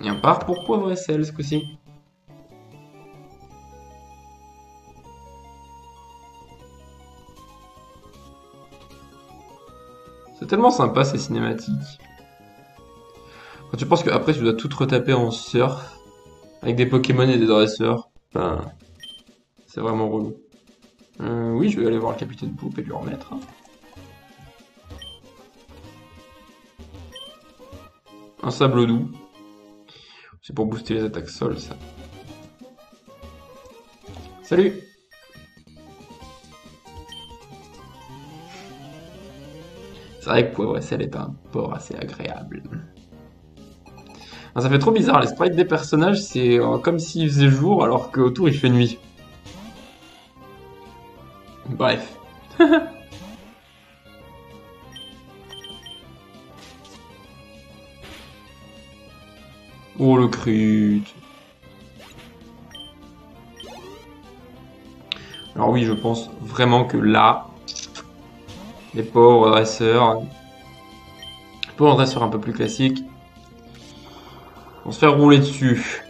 Et on part pour poivre et sel ce coup-ci. C'est tellement sympa ces cinématiques. Quand tu penses qu'après tu dois tout retaper en surf, avec des Pokémon et des dresseurs, enfin, c'est vraiment relou. Oui, je vais aller voir le capitaine Poupe et lui remettre. Hein. Un sable doux. C'est pour booster les attaques sol, ça. Salut! C'est vrai que Poivre et Sel est un port assez agréable. Ah, ça fait trop bizarre, les sprites des personnages, c'est comme s'il faisait jour alors qu'autour il fait nuit. Bref. Oh le crit. Alors oui, je pense vraiment que là, les pauvres dresseurs un peu plus classiques, vont se faire rouler dessus.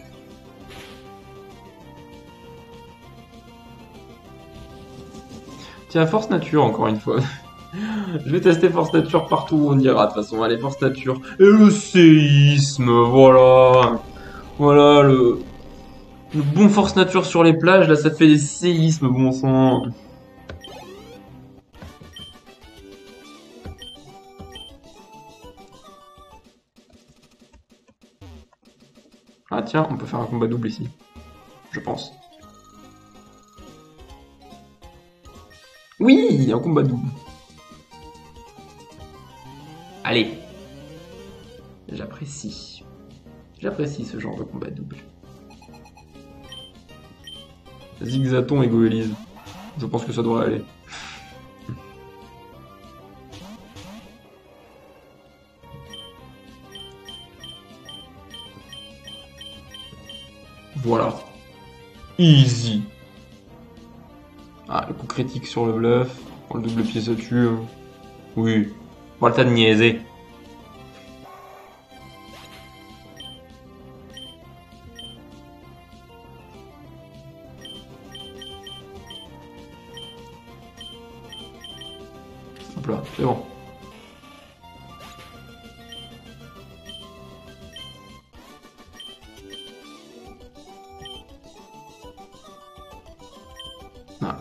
Tiens, Force Nature encore une fois. Je vais tester Force Nature partout où on ira de toute façon. Allez, Force Nature. Et le séisme, voilà. Voilà, le bon Force Nature sur les plages, là ça fait des séismes, bon sang. Ah tiens, on peut faire un combat double ici. Je pense. Oui, un combat double. Allez. J'apprécie. J'apprécie ce genre de combat double. Zigzaton et Goélise. Je pense que ça devrait aller. Voilà. Easy. Ah, le coup critique sur le bluff. Le double pied se tue. Oui. Pas le temps de niaiser. Hop là, c'est bon. Ah.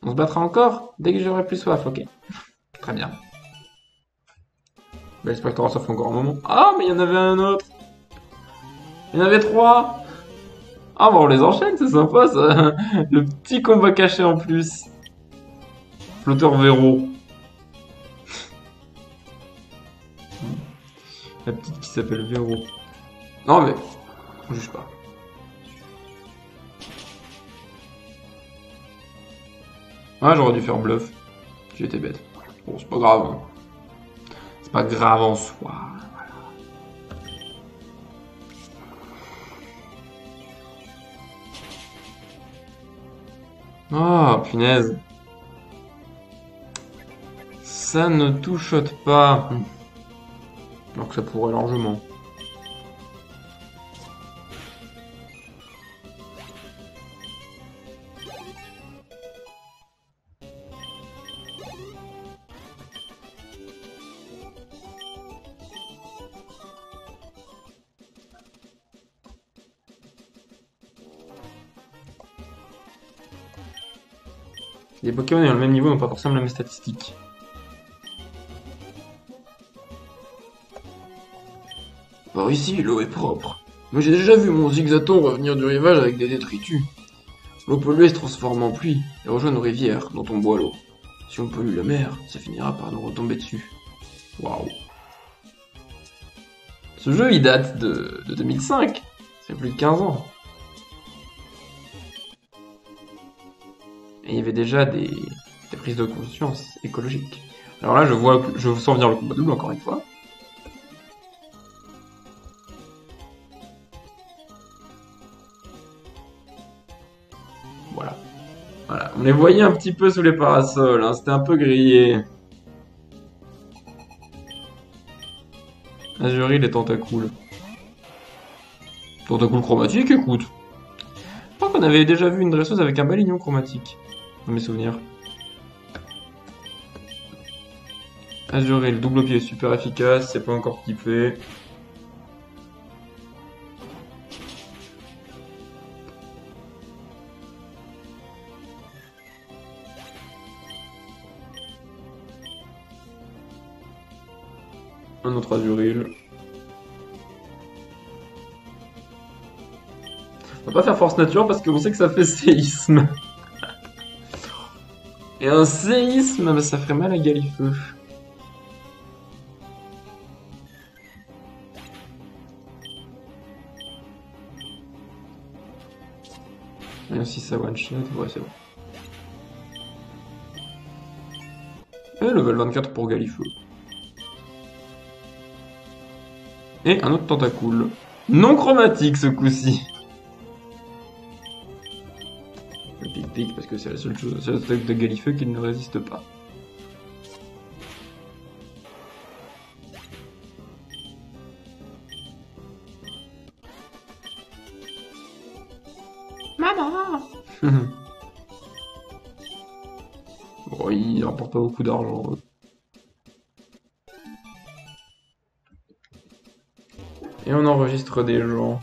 On se battra encore dès que j'aurai plus soif, ok. Très bien. Bah, j'espère que t'auras soif encore un moment. Ah, mais il y en avait un autre. Il y en avait 3. Ah, bah on les enchaîne, c'est sympa ça. Le petit combat caché en plus. Flotteur Véro. La petite qui s'appelle Véro. Non mais, on juge pas. Ah, j'aurais dû faire bluff. J'ai été bête. Bon, c'est pas grave. Hein. C'est pas grave en soi. Oh, punaise. Ça ne touchote pas. Alors que ça pourrait largement. Les Pokémon ayant le même niveau n'ont pas forcément la même statistique. Par ici, l'eau est propre. Mais j'ai déjà vu mon Zigzaton revenir du rivage avec des détritus. L'eau polluée se transforme en pluie et rejoint nos rivières dont on boit l'eau. Si on pollue la mer, ça finira par nous retomber dessus. Waouh. Ce jeu, il date de 2005. C'est plus de 15 ans. Et il y avait déjà des prises de conscience écologiques. Alors là, je sens venir le combat double encore une fois. Voilà. Voilà. On les voyait un petit peu sous les parasols, hein. C'était un peu grillé. Azuril et Tentacool. Tentacool chromatique, écoute. Je crois qu'on avait déjà vu une dresseuse avec un balignon chromatique. Dans mes souvenirs. Azuril, double pied super efficace, c'est pas encore typé. Un autre Azuril. On va pas faire force nature parce qu'on sait que ça fait séisme. Et un séisme, bah, ça ferait mal à Galifeu. Même si ça one shot, ouais c'est bon. Et level 24 pour Galifeu. Et un autre Tentacool. Non chromatique ce coup-ci. Le pic-pic parce que c'est la seule chose, c'est l'attaque de Galifeu qui ne résiste pas. Maman. Bon, il rapporte pas beaucoup d'argent. Et on enregistre des gens.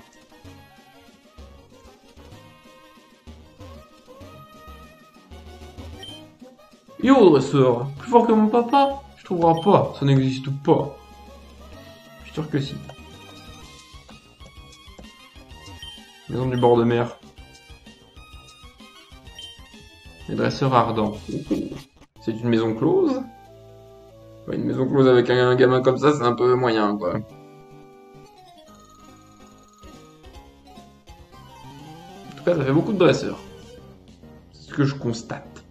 Yo, dresseur, plus fort que mon papa? Je trouveras pas, ça n'existe pas. Je suis sûr que si. Maison du bord de mer. Les dresseurs ardents. C'est une maison close? Ouais, une maison close avec un gamin comme ça, c'est un peu moyen, quoi. En tout cas, ça fait beaucoup de dresseurs. C'est ce que je constate.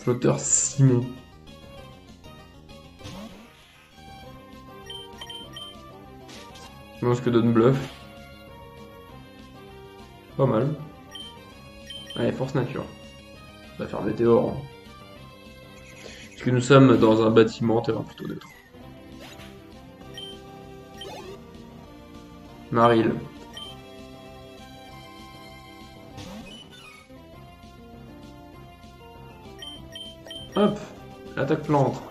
Flotteur Simon. Non, ce que donne bluff. Pas mal. Allez, force nature. Ça va faire des théors. Hein. Parce que nous sommes dans un bâtiment, terrain plutôt neutre. Maril. Hop, attaque plante.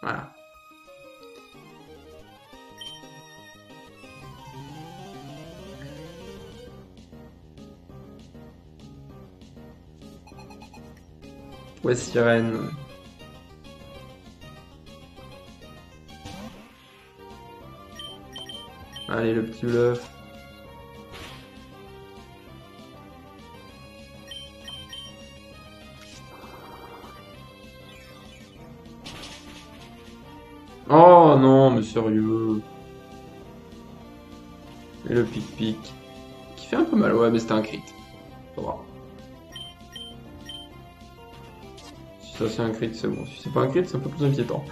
Voilà. Ouais, sirène. Allez, le petit bluff. Oh non, mais sérieux. Et le pic-pic. Qui fait un peu mal, ouais, mais c'était un crit. Ça va. Si ça c'est un crit, c'est bon. Si c'est pas un crit, c'est un peu plus inquiétant.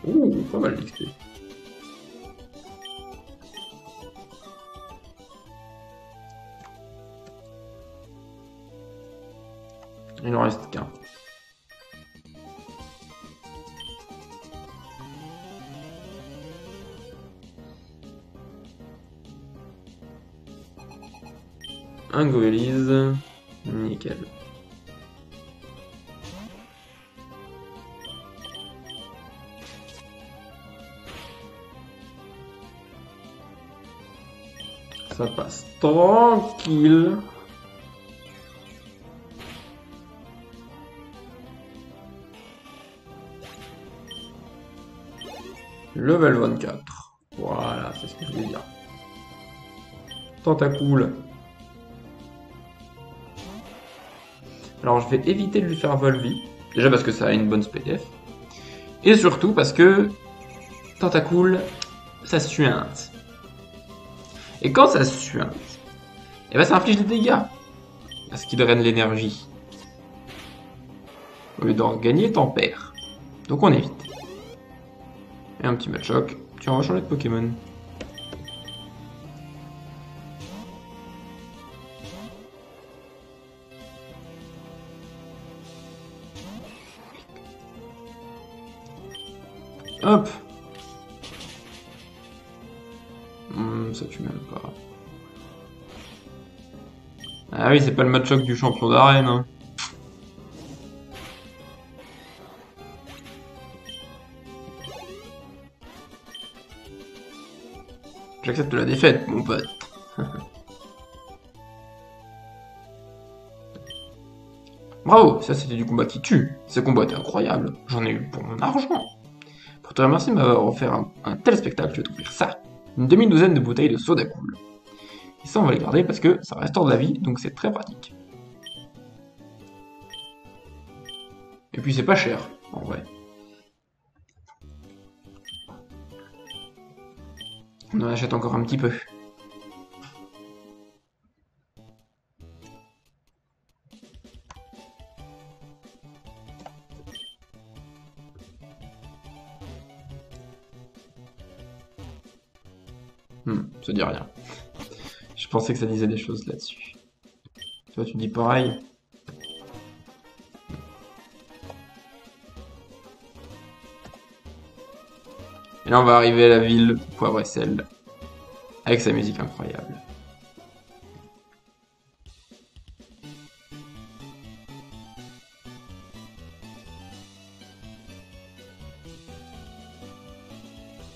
Ouh, pas mal d'XP. Il en reste qu'un. Un goélise. Nickel. Ça passe tranquille. Level 24. Voilà, c'est ce que je voulais dire. Tentacool. Alors je vais éviter de lui faire Volvi. Déjà parce que ça a une bonne SPDF. Et surtout parce que Tentacool, ça suinte. Et quand ça suinte, et ben ça inflige des dégâts. Parce qu'il draine l'énergie. Au lieu d'en gagner, t'en perds. Donc on évite. Et un petit match choc. Tiens, on va changer de Pokémon. Hop. Ça tue même pas. Ah oui, c'est pas le match choc du champion d'arène. Hein. J'accepte la défaite, mon pote. Bravo, ça c'était du combat qui tue. Ce combat était incroyable. J'en ai eu pour mon argent. Pour te remercier de m'avoir offert un tel spectacle, je vais t'offrir ça. Une demi-douzaine de bouteilles de soda cool. Et ça, on va les garder parce que ça restaure de la vie, donc c'est très pratique. Et puis c'est pas cher, en vrai. On en achète encore un petit peu. Ça dit rien. Je pensais que ça disait des choses là-dessus. Toi, tu dis pareil. Et là, on va arriver à la ville Poivre et Sel, avec sa musique incroyable.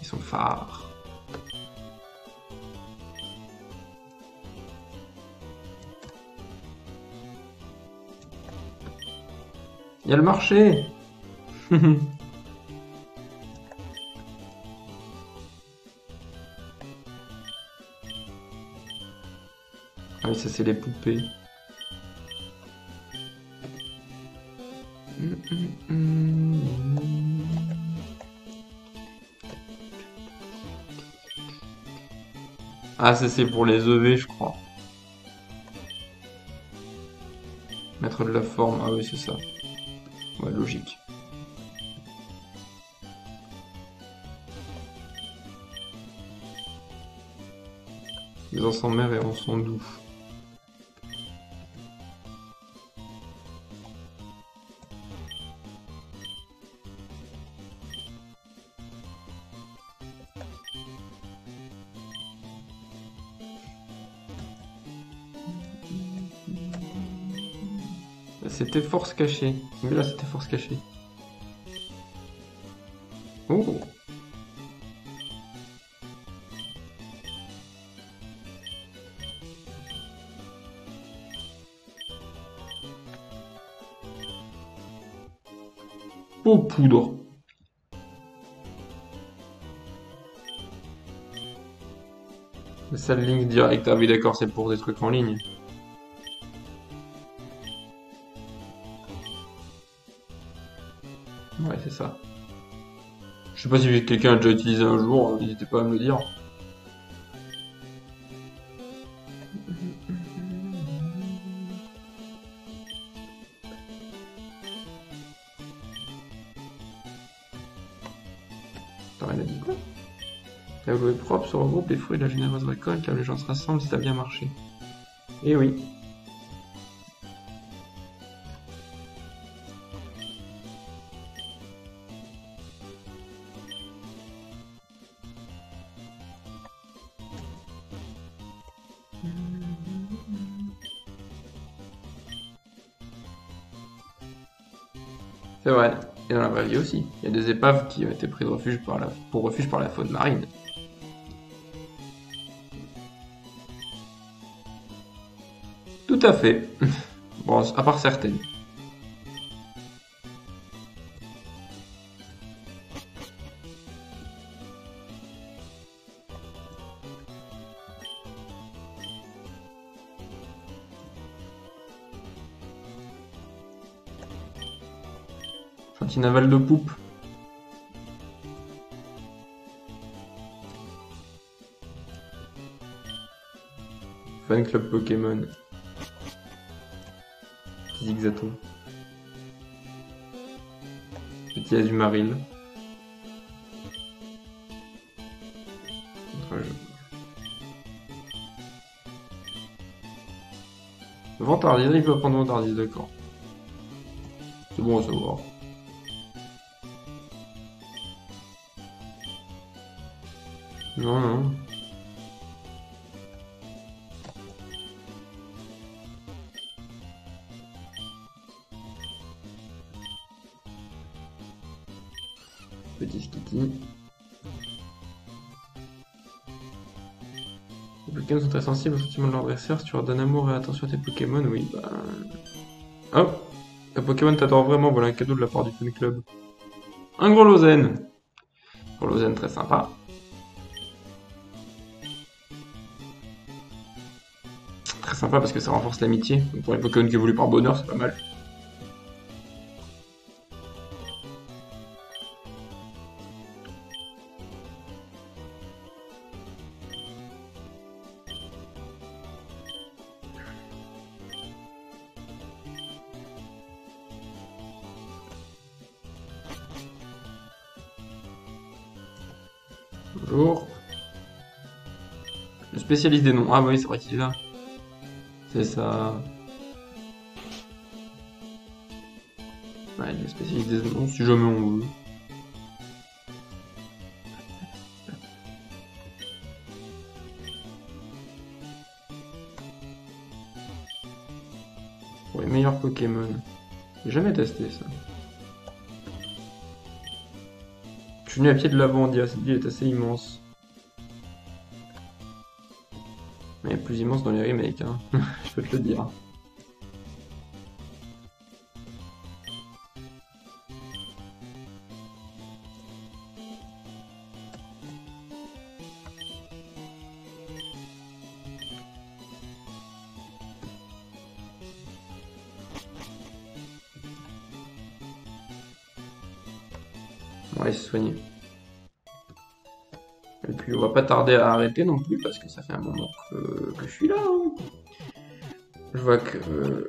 Et son phare. Il y a le marché. Ah oui, ça c'est les poupées. Ah, ça c'est pour les EV, je crois. Mettre de la forme, ah oui, c'est ça. Ouais, logique. Les encens mer et encens doux. C'était force cachée. Mais là, c'était force cachée. Oh. Oh, poudre. Ça, le link direct. Ah oui, d'accord, c'est pour des trucs en ligne. Ouais, c'est ça. Je sais pas si quelqu'un a déjà utilisé un jour, n'hésitez pas à me le dire. T'as rien à dire quoi? La l'eau est propre se regroupe les fruits de la généreuse récolte, là les gens se rassemblent, ça a bien marché. Eh oui. C'est vrai. Et dans la vraie vie aussi. Il y a des épaves qui ont été prises pour refuge par la faune marine. Tout à fait. Bon, à part certaines. Chantier naval de poupe. Fan club Pokémon. Zigzaton. Petit Azumaril. Vantardise, il peut prendre Vantardise, d'accord. C'est bon à savoir. Non, non. Petit Skitty. Les Pokémon sont très sensibles au sentiment de leur adversaire. Si tu leur donnes amour et attention à tes Pokémon, oui, bah... Oh! Ta Pokémon t'adore vraiment, voilà un cadeau de la part du Fan Club. Un gros Lozène! Gros Lozène très sympa. Très sympa parce que ça renforce l'amitié. Donc pour les Pokémon qui évoluent par bonheur, c'est pas mal. Bonjour. Le spécialiste des noms. Ah bah oui, c'est vrai qu'il est là. C'est ça. Ouais, le spécialiste des noms, si jamais on veut. Pour les meilleurs Pokémon. J'ai jamais testé ça. Je suis venu à pied de Lavandia, cette ville est assez immense. Mais elle est plus immense dans les remakes, hein. Je peux te le dire. On va aller se soigner. Et puis on va pas tarder à arrêter non plus parce que ça fait un moment que je suis là, hein. Je vois que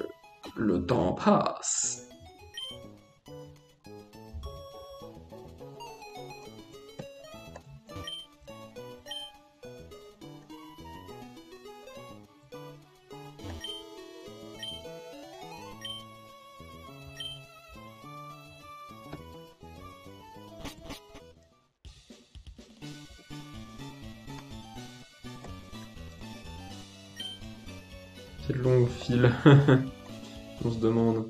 le temps passe. Cette longue file. On se demande.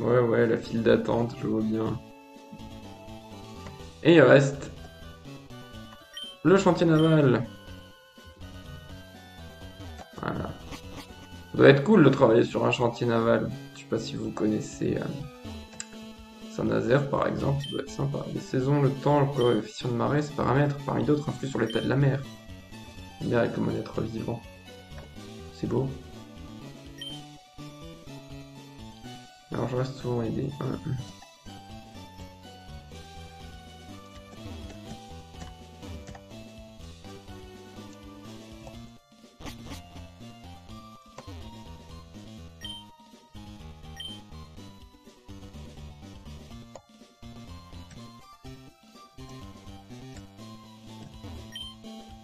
Ouais, la file d'attente, je vois bien. Et il reste le chantier naval. Voilà. Ça doit être cool de travailler sur un chantier naval. Je sais pas si vous connaissez Saint-Nazaire, par exemple, ça doit être sympa. Les saisons, le temps, le coefficient de marée, ces paramètres, parmi d'autres, influent sur l'état de la mer. Bien avec comme un être vivant. C'est beau. Alors je reste souvent aidé.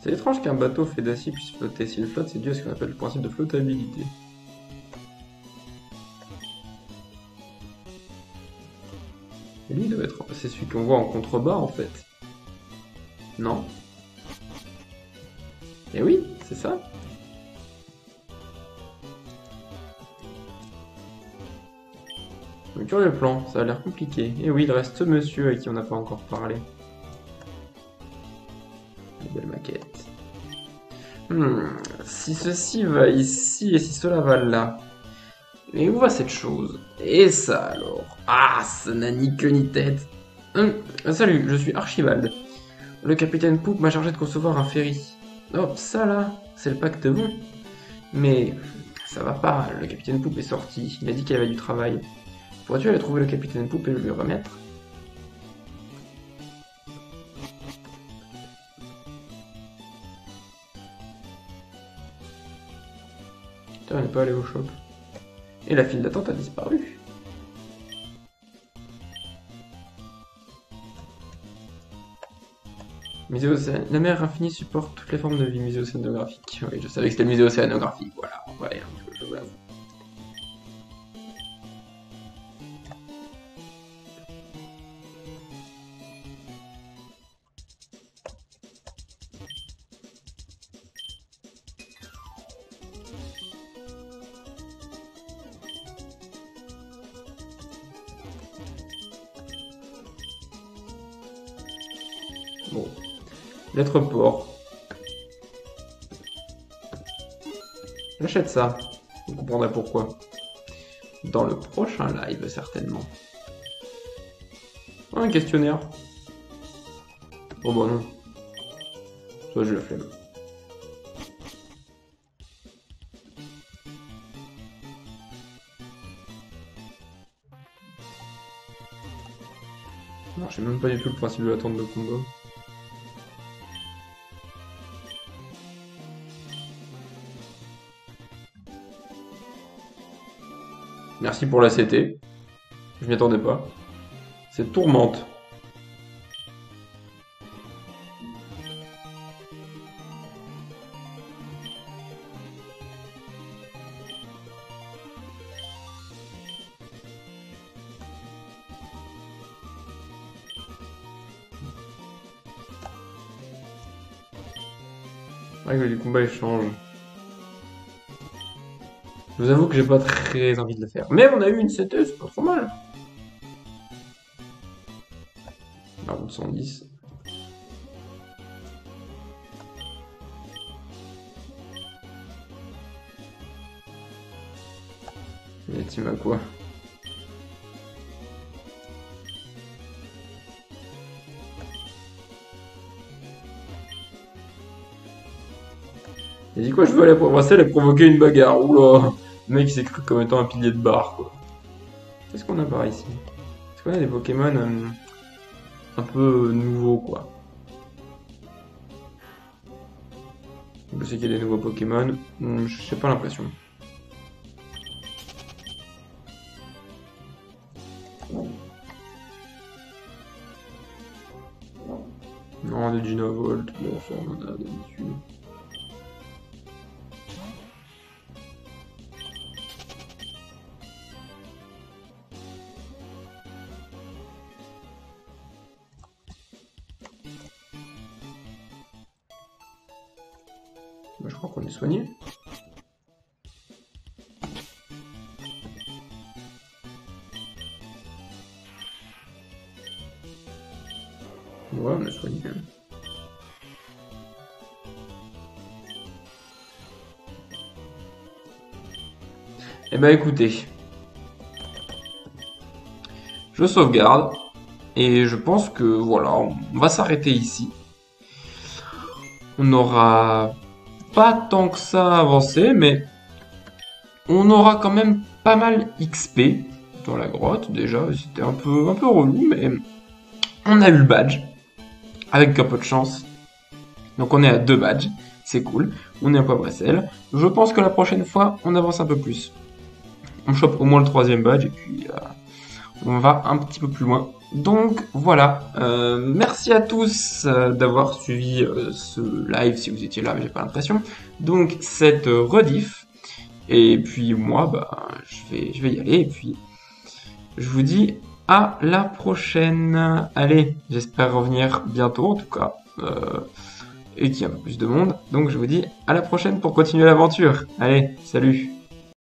C'est étrange qu'un bateau fait d'acier puisse flotter. S'il flotte, c'est dû à ce qu'on appelle le principe de flottabilité. Et lui, il doit être... C'est celui qu'on voit en contrebas, en fait. Non? Eh oui, c'est ça. Le curieux plan, ça a l'air compliqué. Et oui, il reste ce monsieur avec qui on n'a pas encore parlé. Une belle maquette. Si ceci va ici et si cela va là. Mais où va cette chose? Et ça alors? Ah, ça n'a ni queue ni tête. Salut, je suis Archibald. Le capitaine Poop m'a chargé de concevoir un ferry. Oh, ça là, c'est le pacte-vent. Mais ça va pas, le capitaine Poop est sorti. Il a dit qu'il avait du travail. Pourrais-tu aller trouver le capitaine Poop et le lui remettre? Putain, on n'est pas allé au shop. Et la file d'attente a disparu. Musée océan... La mer infinie supporte toutes les formes de vie. Musée océanographique. Oui, je savais que c'était le musée océanographique. Voilà, ouais, je l'avoue. Bon. Lettre port. J'achète ça. Vous comprendrez pourquoi. Dans le prochain live, certainement. Oh, un questionnaire. Oh bah non. Ça, j'ai la flemme. Non, je sais même pas du tout le principe de l'attente de combat. Merci pour la CT. Je m'y attendais pas. C'est tourmente. Règle du combat échange. Je vous avoue que j'ai pas très envie de le faire. Mais on a eu une CT, c'est pas trop mal. La route 110. Et team à quoi? Il dit quoi? Je veux aller progresser, elle a provoqué une bagarre. Oula! Le mec il s'est cru comme étant un pilier de bar, quoi. Qu'est-ce qu'on a par ici? Est-ce qu'on a des Pokémon un peu nouveaux, quoi? Je sais qu'il y a des nouveaux Pokémon. Je sais pas l'impression. Non, des Dynavolt, bon, ça on en a d'habitude. Bah, je crois qu'on est soigné. Ouais, on a choisi quand même. Eh ben écoutez, je sauvegarde et je pense que voilà, on va s'arrêter ici. On n'aura pas tant que ça avancé, mais on aura quand même pas mal XP dans la grotte. Déjà, c'était un peu relou, mais on a eu le badge avec un peu de chance. Donc on est à 2 badges, c'est cool. On est à Poivre et Sel. Je pense que la prochaine fois, on avance un peu plus. On chope au moins le 3e badge et puis on va un petit peu plus loin. Donc voilà, merci à tous d'avoir suivi ce live si vous étiez là, mais j'ai pas l'impression. Donc cette rediff, et puis moi, bah, je vais y aller, et puis je vous dis à la prochaine. Allez, j'espère revenir bientôt en tout cas, et qu'il y a un peu plus de monde. Donc je vous dis à la prochaine pour continuer l'aventure. Allez, salut!